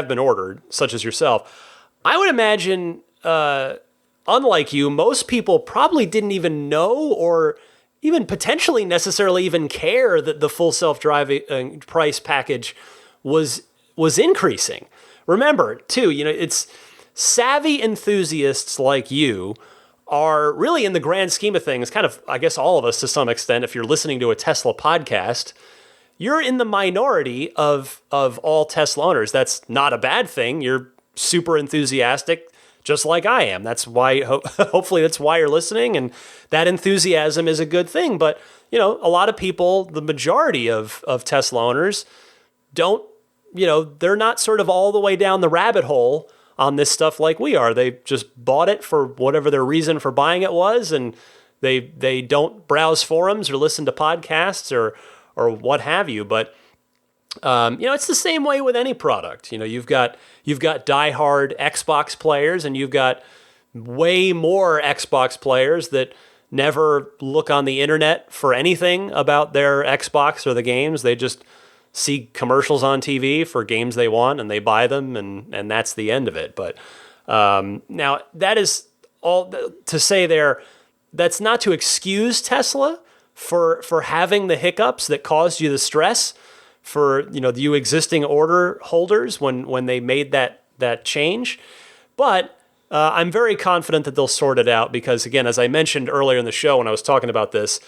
been ordered, such as yourself, I would imagine, unlike you, most people probably didn't even know or even potentially necessarily even care that the full self-driving price package was increasing. Remember, too, it's savvy enthusiasts like you are really, in the grand scheme of things, kind of, I guess all of us to some extent, if you're listening to a Tesla podcast, you're in the minority of all Tesla owners. That's not a bad thing. You're super enthusiastic, just like I am. That's why, hopefully that's why you're listening, and that enthusiasm is a good thing. But, a lot of people, the majority of Tesla owners don't, they're not sort of all the way down the rabbit hole on this stuff like we are. They just bought it for whatever their reason for buying it was, and they don't browse forums or listen to podcasts or what have you. But it's the same way with any product. You've got diehard Xbox players, and you've got way more Xbox players that never look on the internet for anything about their Xbox or the games. They just see commercials on TV for games they want, and they buy them, and that's the end of it. But now that is all to say there. That's not to excuse Tesla for having the hiccups that caused you the stress for you existing order holders when they made that change. But I'm very confident that they'll sort it out because, again, as I mentioned earlier in the show when I was talking about this,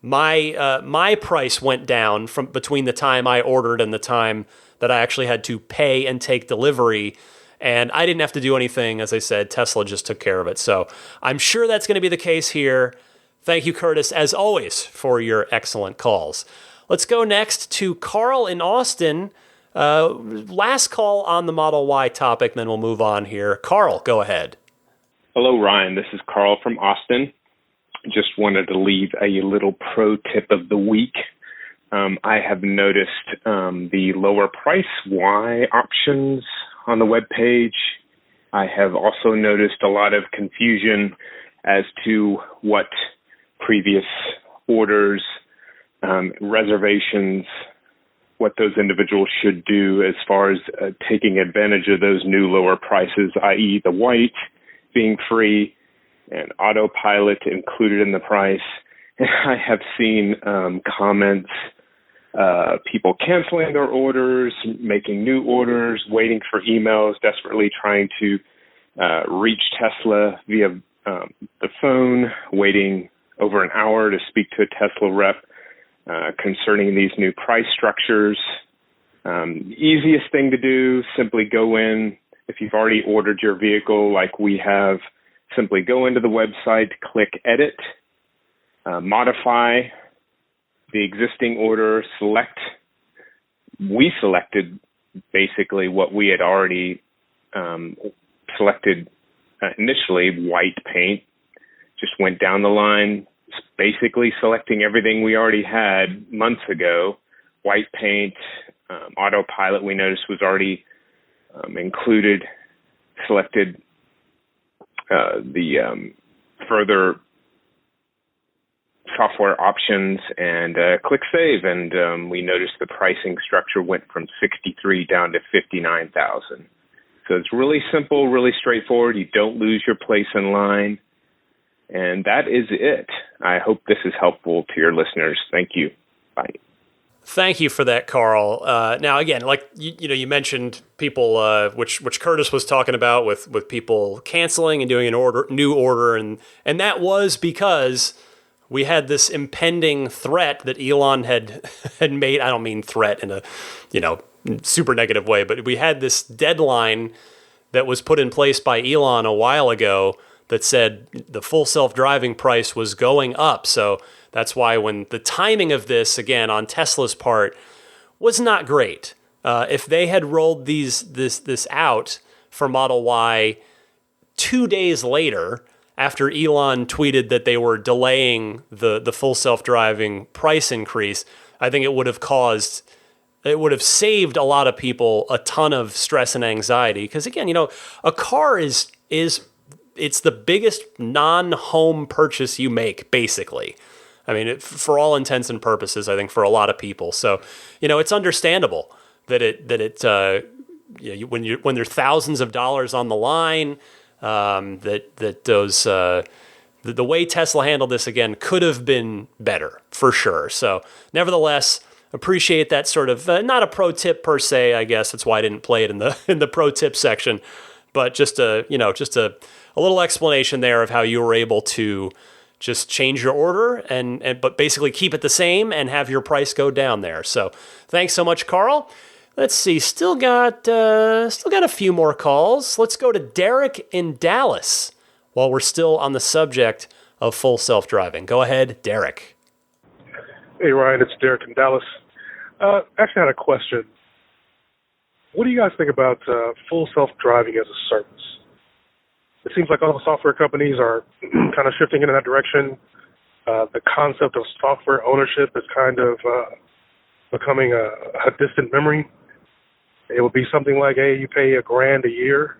my price went down from between the time I ordered and the time that I actually had to pay and take delivery. And I didn't have to do anything. As I said, Tesla just took care of it. So I'm sure that's going to be the case here. Thank you, Curtis, as always, for your excellent calls. Let's go next to Carl in Austin. Last call on the Model Y topic, then we'll move on here. Carl, go ahead. Hello, Ryan. This is Carl from Austin. Just wanted to leave a little pro tip of the week. I have noticed the lower price Y options on the web page. I have also noticed a lot of confusion as to what previous orders, reservations, what those individuals should do as far as taking advantage of those new lower prices, i.e. the white being free and autopilot included in the price. And I have seen comments, people canceling their orders, making new orders, waiting for emails, desperately trying to reach Tesla via the phone, waiting over an hour to speak to a Tesla rep concerning these new price structures. Easiest thing to do, simply go in. If you've already ordered your vehicle like we have, simply go into the website, click Edit, modify the existing order, select. We selected basically what we had already selected initially, white paint. Just went down the line, basically selecting everything we already had months ago. White paint, autopilot we noticed was already included. Selected the further software options and click save, and we noticed the pricing structure went from 63 down to 59,000. So it's really simple, really straightforward. You don't lose your place in line. And that is it. I hope this is helpful to your listeners. Thank you. Bye. Thank you for that, Carl. Now, again, like you mentioned people, which Curtis was talking about with people canceling and doing new order, and that was because we had this impending threat that Elon had made. I don't mean threat in a super negative way, but we had this deadline that was put in place by Elon a while ago that said the full self-driving price was going up. So that's why when the timing of this, again, on Tesla's part, was not great. If they had rolled this out for Model Y 2 days later, after Elon tweeted that they were delaying the full self-driving price increase, I think it would have saved a lot of people a ton of stress and anxiety. Because again, a car is it's the biggest non-home purchase you make, basically. I mean, for all intents and purposes, I think for a lot of people. So, it's understandable that when there's thousands of dollars on the line, that those the way Tesla handled this again could have been better for sure. So, nevertheless, appreciate that sort of not a pro tip per se. I guess that's why I didn't play it in the pro tip section, but just a little explanation there of how you were able to just change your order but basically keep it the same and have your price go down there. So thanks so much, Carl. Let's see, still got a few more calls. Let's go to Derek in Dallas while we're still on the subject of full self-driving. Go ahead, Derek. Hey, Ryan, it's Derek in Dallas. Actually, I had a question. What do you guys think about full self-driving as a service? It seems like all the software companies are kind of shifting in that direction. The concept of software ownership is kind of becoming a distant memory. It would be something like, hey, you pay $1,000 a year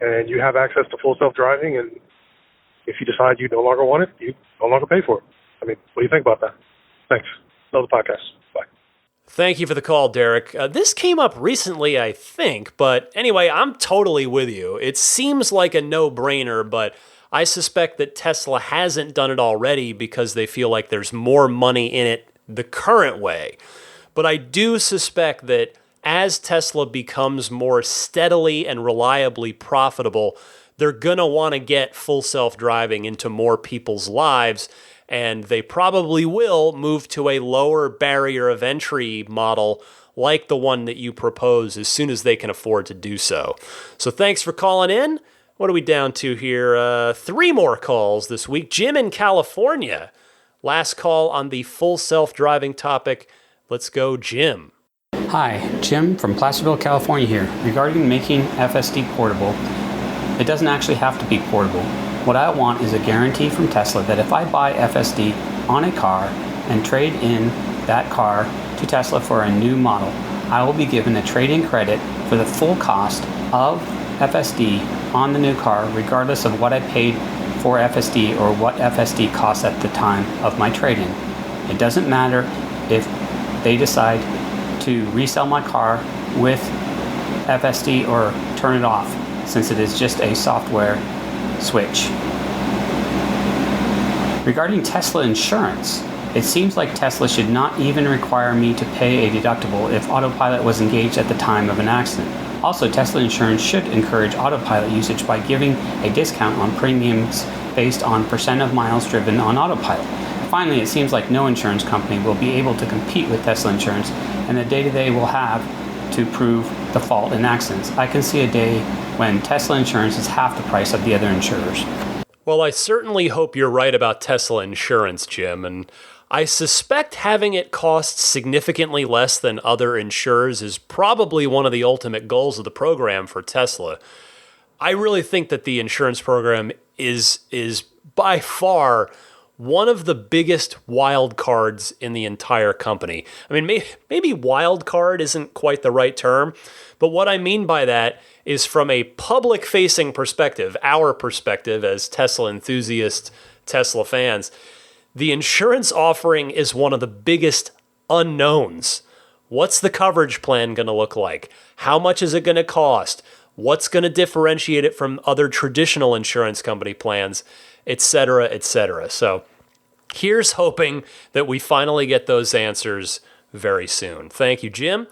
and you have access to full self-driving, and if you decide you no longer want it, you no longer pay for it. I mean, what do you think about that? Thanks. Love the podcast. Bye. Thank you for the call, Derek. This came up recently, I think, but anyway, I'm totally with you. It seems like a no-brainer, but I suspect that Tesla hasn't done it already because they feel like there's more money in it the current way. But I do suspect that as Tesla becomes more steadily and reliably profitable, they're going to want to get full self-driving into more people's lives, and they probably will move to a lower barrier of entry model like the one that you propose as soon as they can afford to do so. So thanks for calling in. What are we down to here? 3 more calls this week. Jim in California. Last call on the full self-driving topic. Let's go, Jim. Hi, Jim from Placerville, California here. Regarding making FSD portable, it doesn't actually have to be portable. What I want is a guarantee from Tesla that if I buy FSD on a car and trade in that car to Tesla for a new model, I will be given a trade-in credit for the full cost of FSD on the new car, regardless of what I paid for FSD or what FSD costs at the time of my trade-in. It doesn't matter if they decide to resell my car with FSD or turn it off, since it is just a software switch. Regarding Tesla insurance, it seems like Tesla should not even require me to pay a deductible if autopilot was engaged at the time of an accident. Also, Tesla insurance should encourage autopilot usage by giving a discount on premiums based on % of miles driven on autopilot. Finally, it seems like no insurance company will be able to compete with Tesla insurance and the data they will have to prove the fault in accidents. I can see a day when Tesla insurance is half the price of the other insurers. Well, I certainly hope you're right about Tesla insurance, Jim, and I suspect having it cost significantly less than other insurers is probably one of the ultimate goals of the program for Tesla. I really think that the insurance program is by far one of the biggest wild cards in the entire company. I mean, maybe wild card isn't quite the right term, but what I mean by that is from a public-facing perspective, our perspective as Tesla enthusiasts, Tesla fans, the insurance offering is one of the biggest unknowns. What's the coverage plan going to look like? How much is it going to cost? What's going to differentiate it from other traditional insurance company plans, et cetera, et cetera. So here's hoping that we finally get those answers very soon. Thank you, Jim.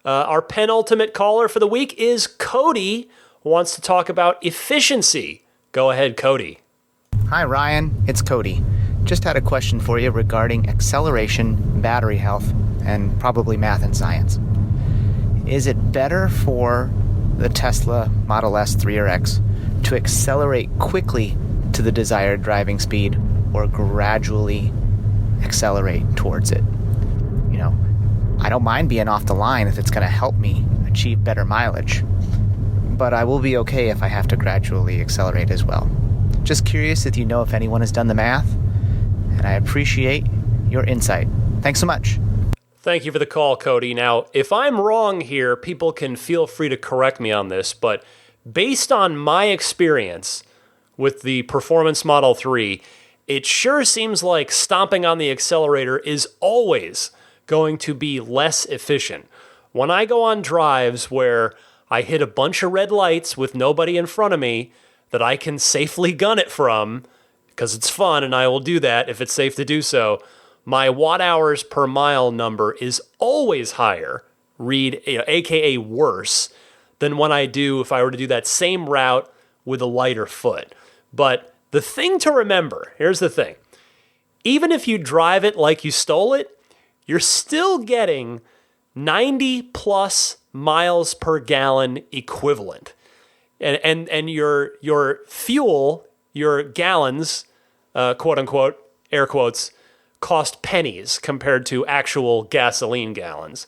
Our penultimate caller for the week is Cody, who wants to talk about efficiency. Go ahead, Cody. Hi, Ryan. It's Cody. Just had a question for you regarding acceleration, battery health, and probably math and science. Is it better for the Tesla Model S 3 or X to accelerate quickly to the desired driving speed or gradually accelerate towards it? You know, I don't mind being off the line if it's going to help me achieve better mileage, but I will be okay if I have to gradually accelerate as well. Just curious if you know if anyone has done the math, and I appreciate your insight. Thanks so much. Thank you for the call, Cody. Now, if I'm wrong here, people can feel free to correct me on this, but based on my experience with the Performance Model 3, it sure seems like stomping on the accelerator is always going to be less efficient. When I go on drives where I hit a bunch of red lights with nobody in front of me that I can safely gun it from, because it's fun and I will do that if it's safe to do so, my watt hours per mile number is always higher, aka worse, than when I do if I were to do that same route with a lighter foot. But the thing to remember, here's the thing. Even if you drive it like you stole it, you're still getting 90 plus miles per gallon equivalent. And your fuel, your gallons, quote unquote, air quotes, cost pennies compared to actual gasoline gallons.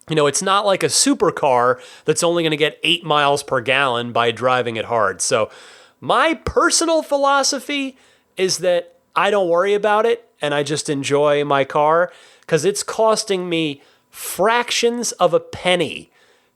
You know, it's not like a supercar that's only going to get 8 miles per gallon by driving it hard. So my personal philosophy is that I don't worry about it and I just enjoy my car because it's costing me fractions of a penny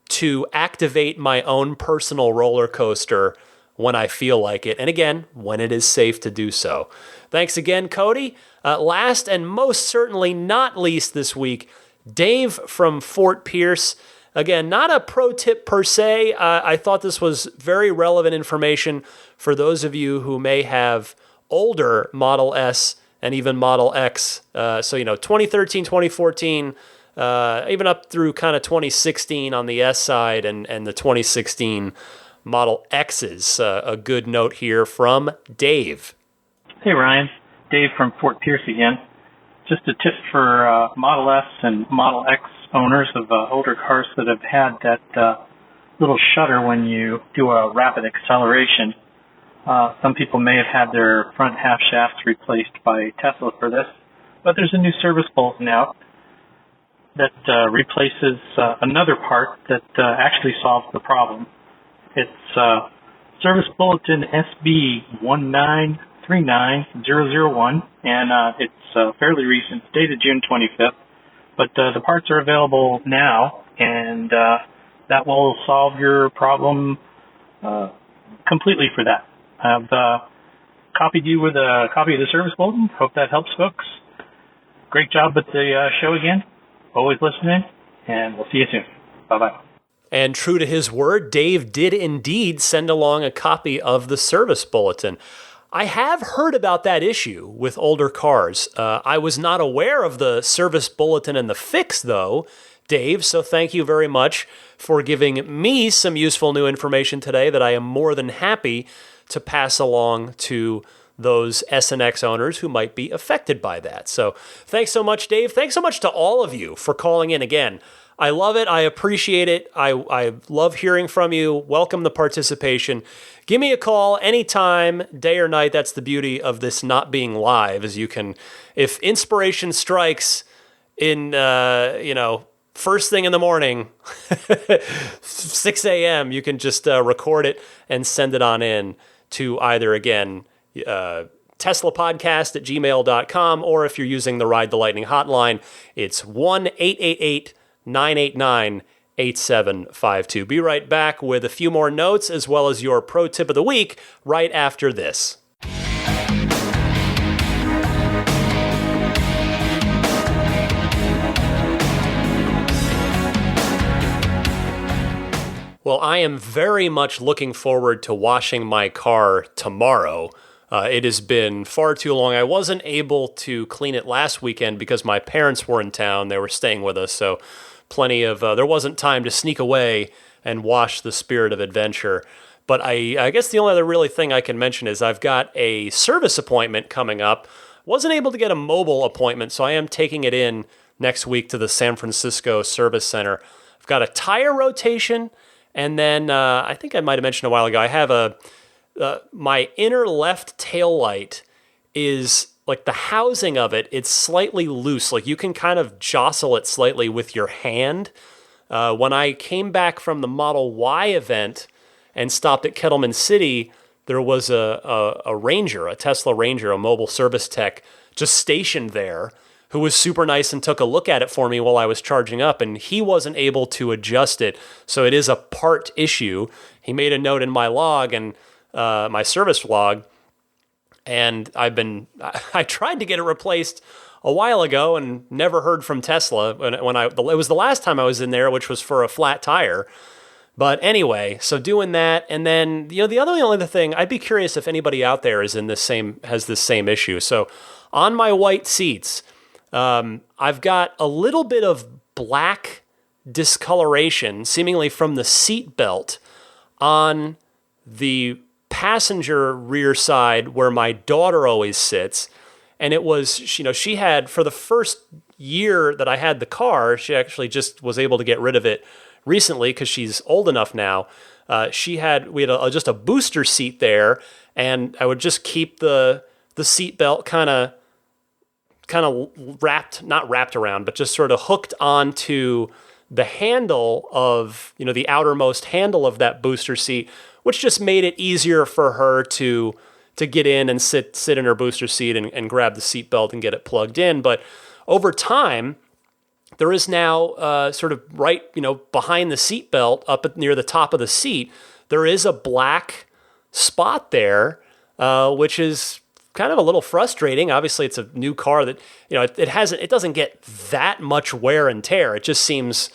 to activate my own personal roller coaster when I feel like it. And again, when it is safe to do so. Thanks again, Cody. Last and most certainly not least this week, Dave from Fort Pierce. Again, not a pro tip per se. I thought this was very relevant information for those of you who may have older Model S and even Model X. So, 2013, 2014, even up through kind of 2016 on the S side and the 2016 Model X's. A good note here from Dave. Hey, Ryan. Dave from Fort Pierce again. Just a tip for Model S and Model X owners of older cars that have had that little shutter when you do a rapid acceleration. Some people may have had their front half shafts replaced by Tesla for this, but there's a new service bulletin out that replaces another part that actually solves the problem. It's Service Bulletin SB 1939001, and it's fairly recent, dated June 25th. But the parts are available now, and that will solve your problem completely for that. I've copied you with a copy of the service bulletin. Hope that helps, folks. Great job with the show again. Always listening, and we'll see you soon. Bye-bye. And true to his word, Dave did indeed send along a copy of the service bulletin. I have heard about that issue with older cars. I was not aware of the service bulletin and the fix, though, Dave, so thank you very much for giving me some useful new information today that I am more than happy to pass along to those S and X owners who might be affected by that. So thanks so much, Dave. Thanks so much to all of you for calling in again. I love it. I appreciate it. I love hearing from you. Welcome the participation. Give me a call anytime, day or night. That's the beauty of this not being live, is you can, if inspiration strikes in, first thing in the morning, 6 a.m., you can just record it and send it on in to either, again, TeslaPodcast@gmail.com, or if you're using the Ride the Lightning hotline, it's 1-888-989-8752. Be right back with a few more notes as well as your pro tip of the week right after this. Well, I am very much looking forward to washing my car tomorrow. It has been far too long. I wasn't able to clean it last weekend because my parents were in town. They were staying with us, so there wasn't time to sneak away and wash the spirit of adventure. But I guess the only other really thing I can mention is I've got a service appointment coming up. Wasn't able to get a mobile appointment, so I am taking it in next week to the San Francisco Service Center. I've got a tire rotation, and then I think I might have mentioned a while ago, I have my inner left tail light is like the housing of it, it's slightly loose. Like you can kind of jostle it slightly with your hand. When I came back from the Model Y event and stopped at Kettleman City, there was a Ranger, a Tesla Ranger, a mobile service tech, just stationed there, who was super nice and took a look at it for me while I was charging up, and he wasn't able to adjust it, so it is a part issue. He made a note in my log and my service log, and I tried to get it replaced a while ago and never heard from Tesla it was the last time I was in there, which was for a flat tire. But anyway, so doing that, and then the only other thing, I'd be curious if anybody out there has this same issue. So on my white seats, I've got a little bit of black discoloration, seemingly from the seat belt on the passenger rear side where my daughter always sits. And it was, she had, for the first year that I had the car, she actually just was able to get rid of it recently because she's old enough now. We had just a booster seat there, and I would just keep the seat belt kind of not wrapped around, but just sort of hooked onto the handle of, the outermost handle of that booster seat, which just made it easier for her to get in and sit in her booster seat and grab the seat belt and get it plugged in. But over time, there is now sort of right, behind the seat belt, up near the top of the seat, there is a black spot there, which is kind of a little frustrating. Obviously, it's a new car that, it doesn't get that much wear and tear. It just seems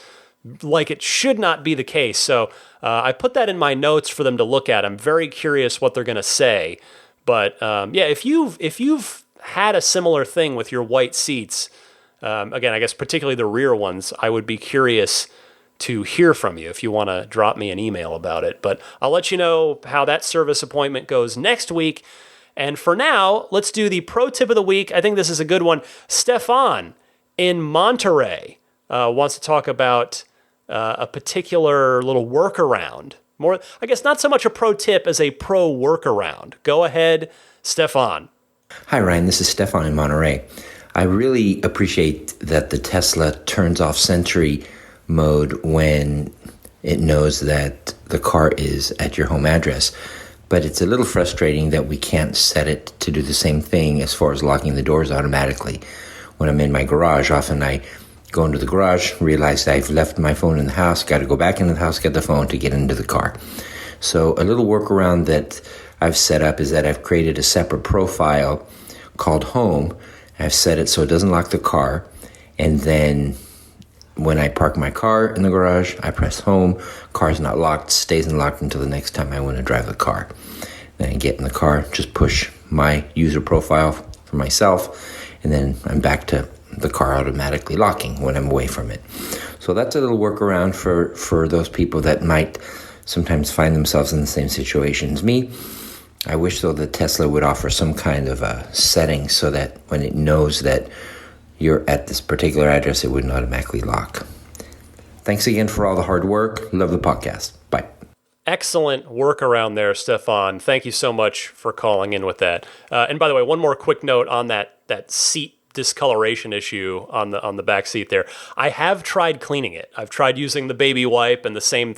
like it should not be the case. So I put that in my notes for them to look at. I'm very curious what they're going to say. But if you've had a similar thing with your white seats, again, I guess particularly the rear ones, I would be curious to hear from you if you want to drop me an email about it. But I'll let you know how that service appointment goes next week. And for now, let's do the pro tip of the week. I think this is a good one. Stefan in Monterey wants to talk about a particular little workaround. More, I guess, not so much a pro tip as a pro workaround. Go ahead, Stefan. Hi, Ryan. This is Stefan in Monterey. I really appreciate that the Tesla turns off Sentry mode when it knows that the car is at your home address. But it's a little frustrating that we can't set it to do the same thing as far as locking the doors automatically. When I'm in my garage, often I go into the garage, realize I've left my phone in the house, got to go back into the house, get the phone to get into the car. So a little workaround that I've set up is that I've created a separate profile called Home. I've set it so it doesn't lock the car. And then when I park my car in the garage, I press Home. Car's not locked, stays unlocked until the next time I want to drive the car. Then I get in the car, just push my user profile for myself, and then I'm back to the car automatically locking when I'm away from it. So that's a little workaround for those people that might sometimes find themselves in the same situation as me. I wish, though, that Tesla would offer some kind of a setting so that when it knows that you're at this particular address, it wouldn't automatically lock. Thanks again for all the hard work. Love the podcast. Bye. Excellent workaround there, Stefan. Thank you so much for calling in with that. And by the way, one more quick note on that seat discoloration issue on the back seat there. I have tried cleaning it. I've tried using the baby wipe and the same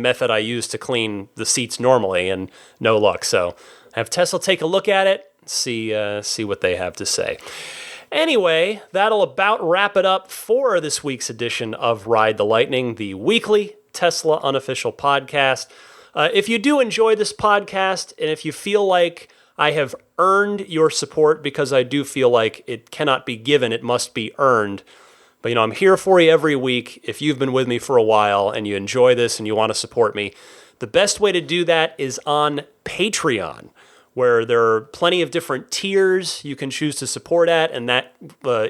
method I use to clean the seats normally, and no luck. So have Tesla take a look at it, see what they have to say. Anyway, that'll about wrap it up for this week's edition of Ride the Lightning, the weekly Tesla unofficial podcast. If you do enjoy this podcast, and if you feel like I have earned your support, because I do feel like it cannot be given, it must be earned. But, I'm here for you every week. If you've been with me for a while and you enjoy this and you want to support me, the best way to do that is on Patreon, where there are plenty of different tiers you can choose to support at, and that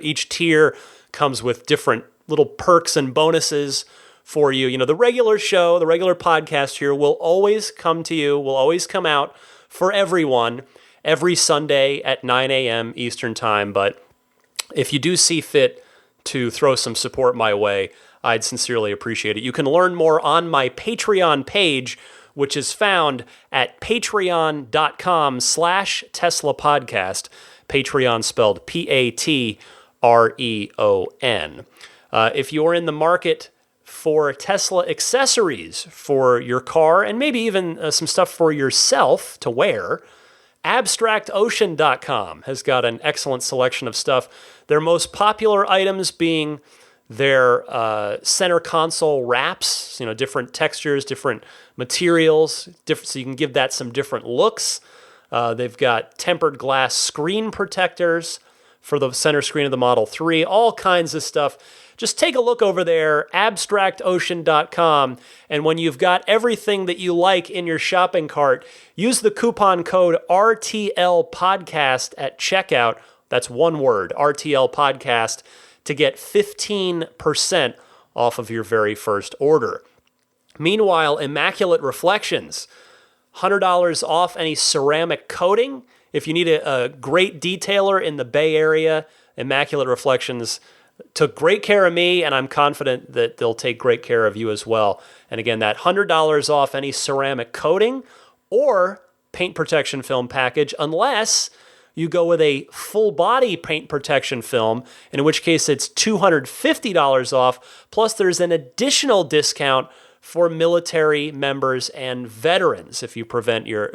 each tier comes with different little perks and bonuses for you. The regular show, the regular podcast here will always come to you, will always come out for everyone every Sunday at 9 a.m. Eastern Time. But if you do see fit to throw some support my way, I'd sincerely appreciate it. You can learn more on my Patreon page, which is found at patreon.com/Tesla Podcast. Patreon spelled Patreon. If you're in the market for Tesla accessories for your car, and maybe even some stuff for yourself to wear, AbstractOcean.com has got an excellent selection of stuff. Their most popular items being their center console wraps, different textures, different materials, so you can give that some different looks. They've got tempered glass screen protectors for the center screen of the Model 3, all kinds of stuff. Just take a look over there, abstractocean.com, and when you've got everything that you like in your shopping cart, use the coupon code RTLPodcast at checkout. That's one word, RTL Podcast, to get 15% off of your very first order. Meanwhile, Immaculate Reflections, $100 off any ceramic coating if you need a great detailer in the Bay Area, Immaculate Reflections took great care of me, and I'm confident that they'll take great care of you as well. And again, that $100 off any ceramic coating or paint protection film package, unless you go with a full body paint protection film, in which case it's $250 off, plus there's an additional discount for military members and veterans if you present your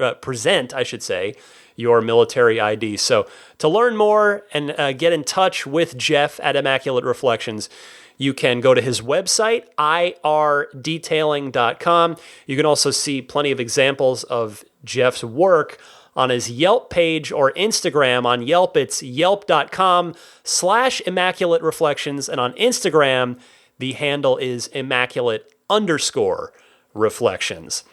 military ID. So to learn more and get in touch with Jeff at Immaculate Reflections, you can go to his website, irdetailing.com. You can also see plenty of examples of Jeff's work on his Yelp page or Instagram. On Yelp, it's yelp.com/Immaculate Reflections. And on Instagram, the handle is Immaculate_Reflections.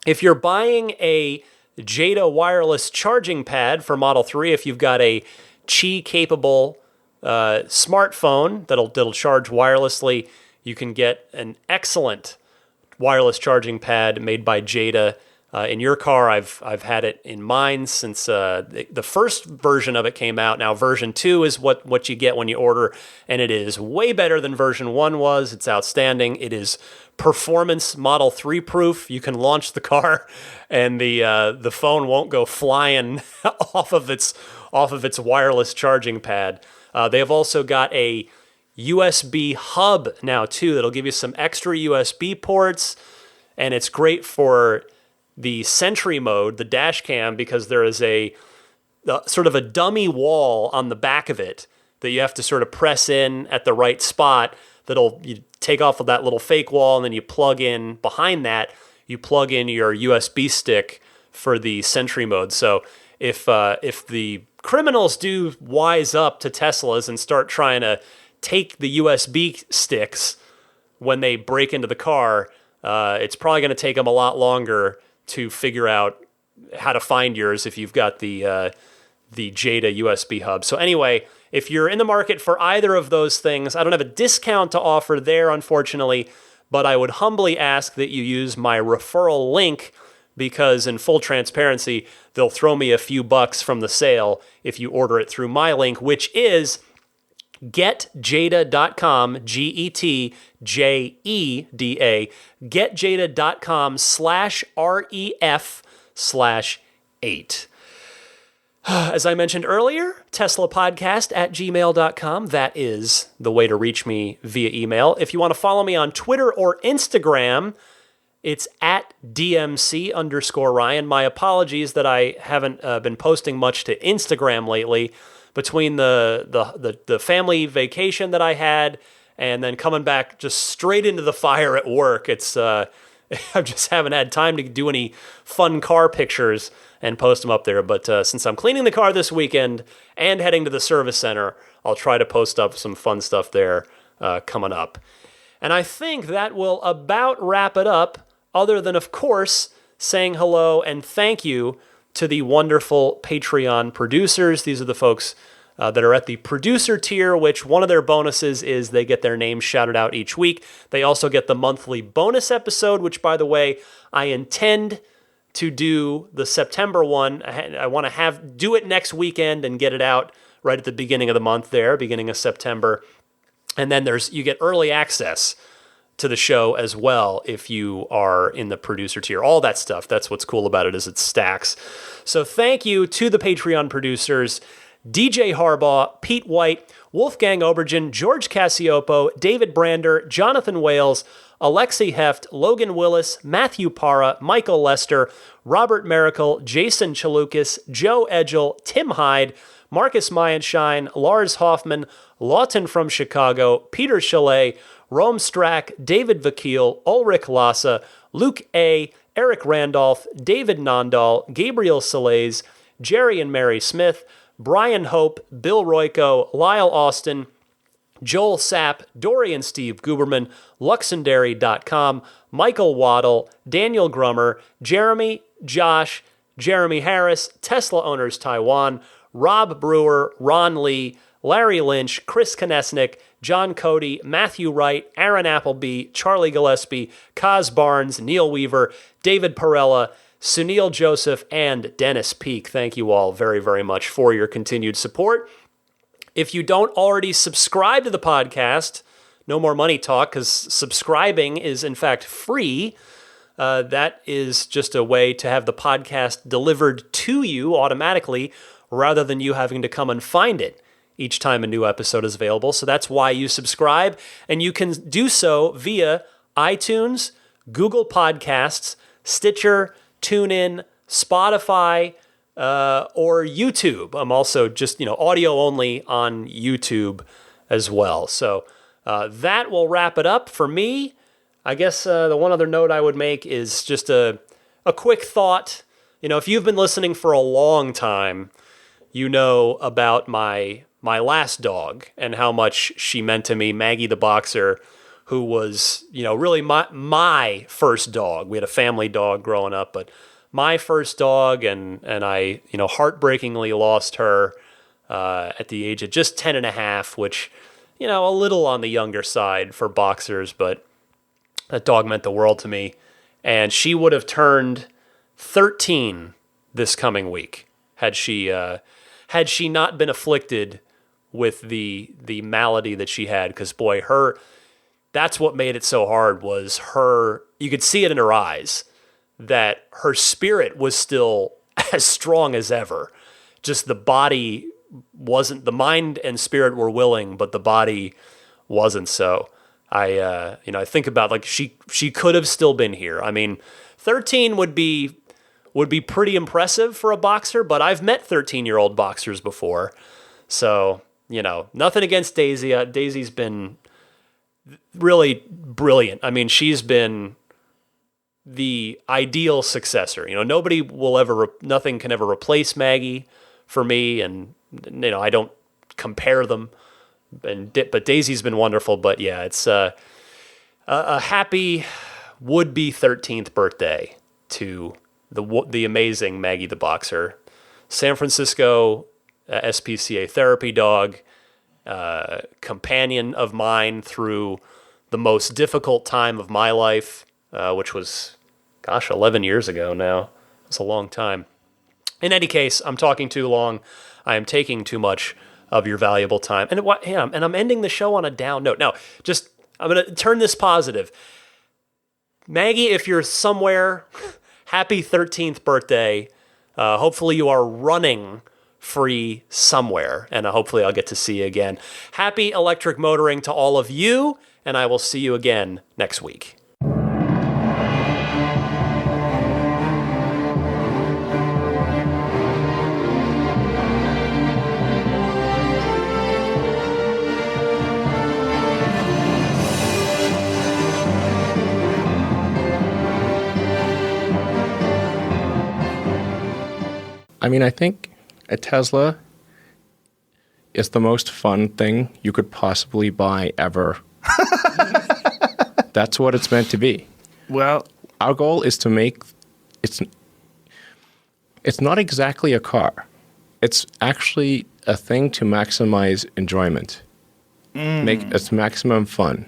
If you're buying a Jada wireless charging pad for Model 3, if you've got a Qi-capable smartphone that'll charge wirelessly, you can get an excellent wireless charging pad made by Jada in your car. I've had it in mine since the first version of it came out. Now version 2 is what you get when you order, and it is way better than version 1 was. It's outstanding. It is performance Model 3 proof. You can launch the car and the phone won't go flying off of its wireless charging pad. They have also got a USB hub now too that'll give you some extra USB ports, and it's great for the Sentry mode, the dash cam, because there is a sort of a dummy wall on the back of it that you have to sort of press in at the right spot. You take off of that little fake wall, and then you plug in behind that. You plug in your USB stick for the Sentry mode. So if the criminals do wise up to Teslas and start trying to take the USB sticks when they break into the car, it's probably going to take them a lot longer to figure out how to find yours if you've got the Jada USB hub. So anyway, if you're in the market for either of those things, I don't have a discount to offer there, unfortunately, but I would humbly ask that you use my referral link, because in full transparency, they'll throw me a few bucks from the sale if you order it through my link, which is getjada.com, GETJEDA, getjada.com/REF/8. As I mentioned earlier, TeslaPodcast@gmail.com. That is the way to reach me via email. If you want to follow me on Twitter or Instagram, it's at DMC_Ryan. My apologies that I haven't been posting much to Instagram lately. Between the family vacation that I had and then coming back just straight into the fire at work, it's I just haven't had time to do any fun car pictures and post them up there. But since I'm cleaning the car this weekend and heading to the service center, I'll try to post up some fun stuff there coming up. And I think that will about wrap it up, other than, of course, saying hello and thank you to the wonderful Patreon producers. These are the folks that are at the producer tier, which one of their bonuses is they get their names shouted out each week. They also get the monthly bonus episode, which, by the way, I intend to do the September one. I want to do it next weekend and get it out right at the beginning of the month there, beginning of September. And then you get early access to the show as well if you are in the producer tier. All that stuff. That's what's cool about it, is it stacks. So thank you to the Patreon producers: DJ Harbaugh, Pete White, Wolfgang Obergen, George Cassiopo, David Brander, Jonathan Wales, Alexi Heft, Logan Willis, Matthew Para, Michael Lester, Robert Miracle, Jason Chalukas, Joe Edgel, Tim Hyde, Marcus Mayenschein, Lars Hoffman, Lawton from Chicago, Peter Chalet, Rome Strack, David Vakil, Ulrich Lassa, Luke A., Eric Randolph, David Nondahl, Gabriel Salays, Jerry and Mary Smith, Brian Hope, Bill Royko, Lyle Austin, Joel Sapp, Dorian Steve Guberman, Luxendary.com, Michael Waddle, Daniel Grummer, Jeremy, Josh, Jeremy Harris, Tesla Owners Taiwan, Rob Brewer, Ron Lee, Larry Lynch, Chris Konesnik, John Cody, Matthew Wright, Aaron Appleby, Charlie Gillespie, Kaz Barnes, Neil Weaver, David Perella, Sunil Joseph, and Dennis Peak. Thank you all very, very much for your continued support. If you don't already subscribe to the podcast, no more money talk, because subscribing is in fact free. That is just a way to have the podcast delivered to you automatically rather than you having to come and find it each time a new episode is available. So that's why you subscribe, and you can do so via iTunes, Google Podcasts, Stitcher, TuneIn, Spotify, or YouTube. I'm also just, audio only on YouTube as well. So that will wrap it up for me. I guess the one other note I would make is just a quick thought. If you've been listening for a long time, you know about my last dog and how much she meant to me, Maggie the Boxer, who was, really my first dog. We had a family dog growing up, but my first dog, and I, heartbreakingly lost her at the age of just 10 and a half, which, a little on the younger side for boxers, but that dog meant the world to me. And she would have turned 13 this coming week had she not been afflicted with the malady that she had. Because boy, that's what made it so hard, was you could see it in her eyes that her spirit was still as strong as ever. Just the body wasn't. The mind and spirit were willing, but the body wasn't so. I think about, she could have still been here. I mean, 13 would be pretty impressive for a boxer, but I've met 13-year-old boxers before. So, nothing against Daisy. Daisy's been really brilliant. I mean, she's been the ideal successor. Nothing can ever replace Maggie for me, and I don't compare them. But Daisy's been wonderful. But yeah, it's a happy would-be 13th birthday to the amazing Maggie the Boxer, San Francisco SPCA therapy dog, companion of mine through the most difficult time of my life, which was, 11 years ago now. It's a long time. In any case, I'm talking too long. I am taking too much of your valuable time. And I'm ending the show on a down note. No, I'm going to turn this positive. Maggie, if you're somewhere, happy 13th birthday. Hopefully you are running free somewhere, and hopefully I'll get to see you again. Happy electric motoring to all of you, and I will see you again next week. I think a Tesla is the most fun thing you could possibly buy ever. That's what it's meant to be. Well, our goal is to make it's not exactly a car. It's actually a thing to maximize enjoyment. Make it maximum fun.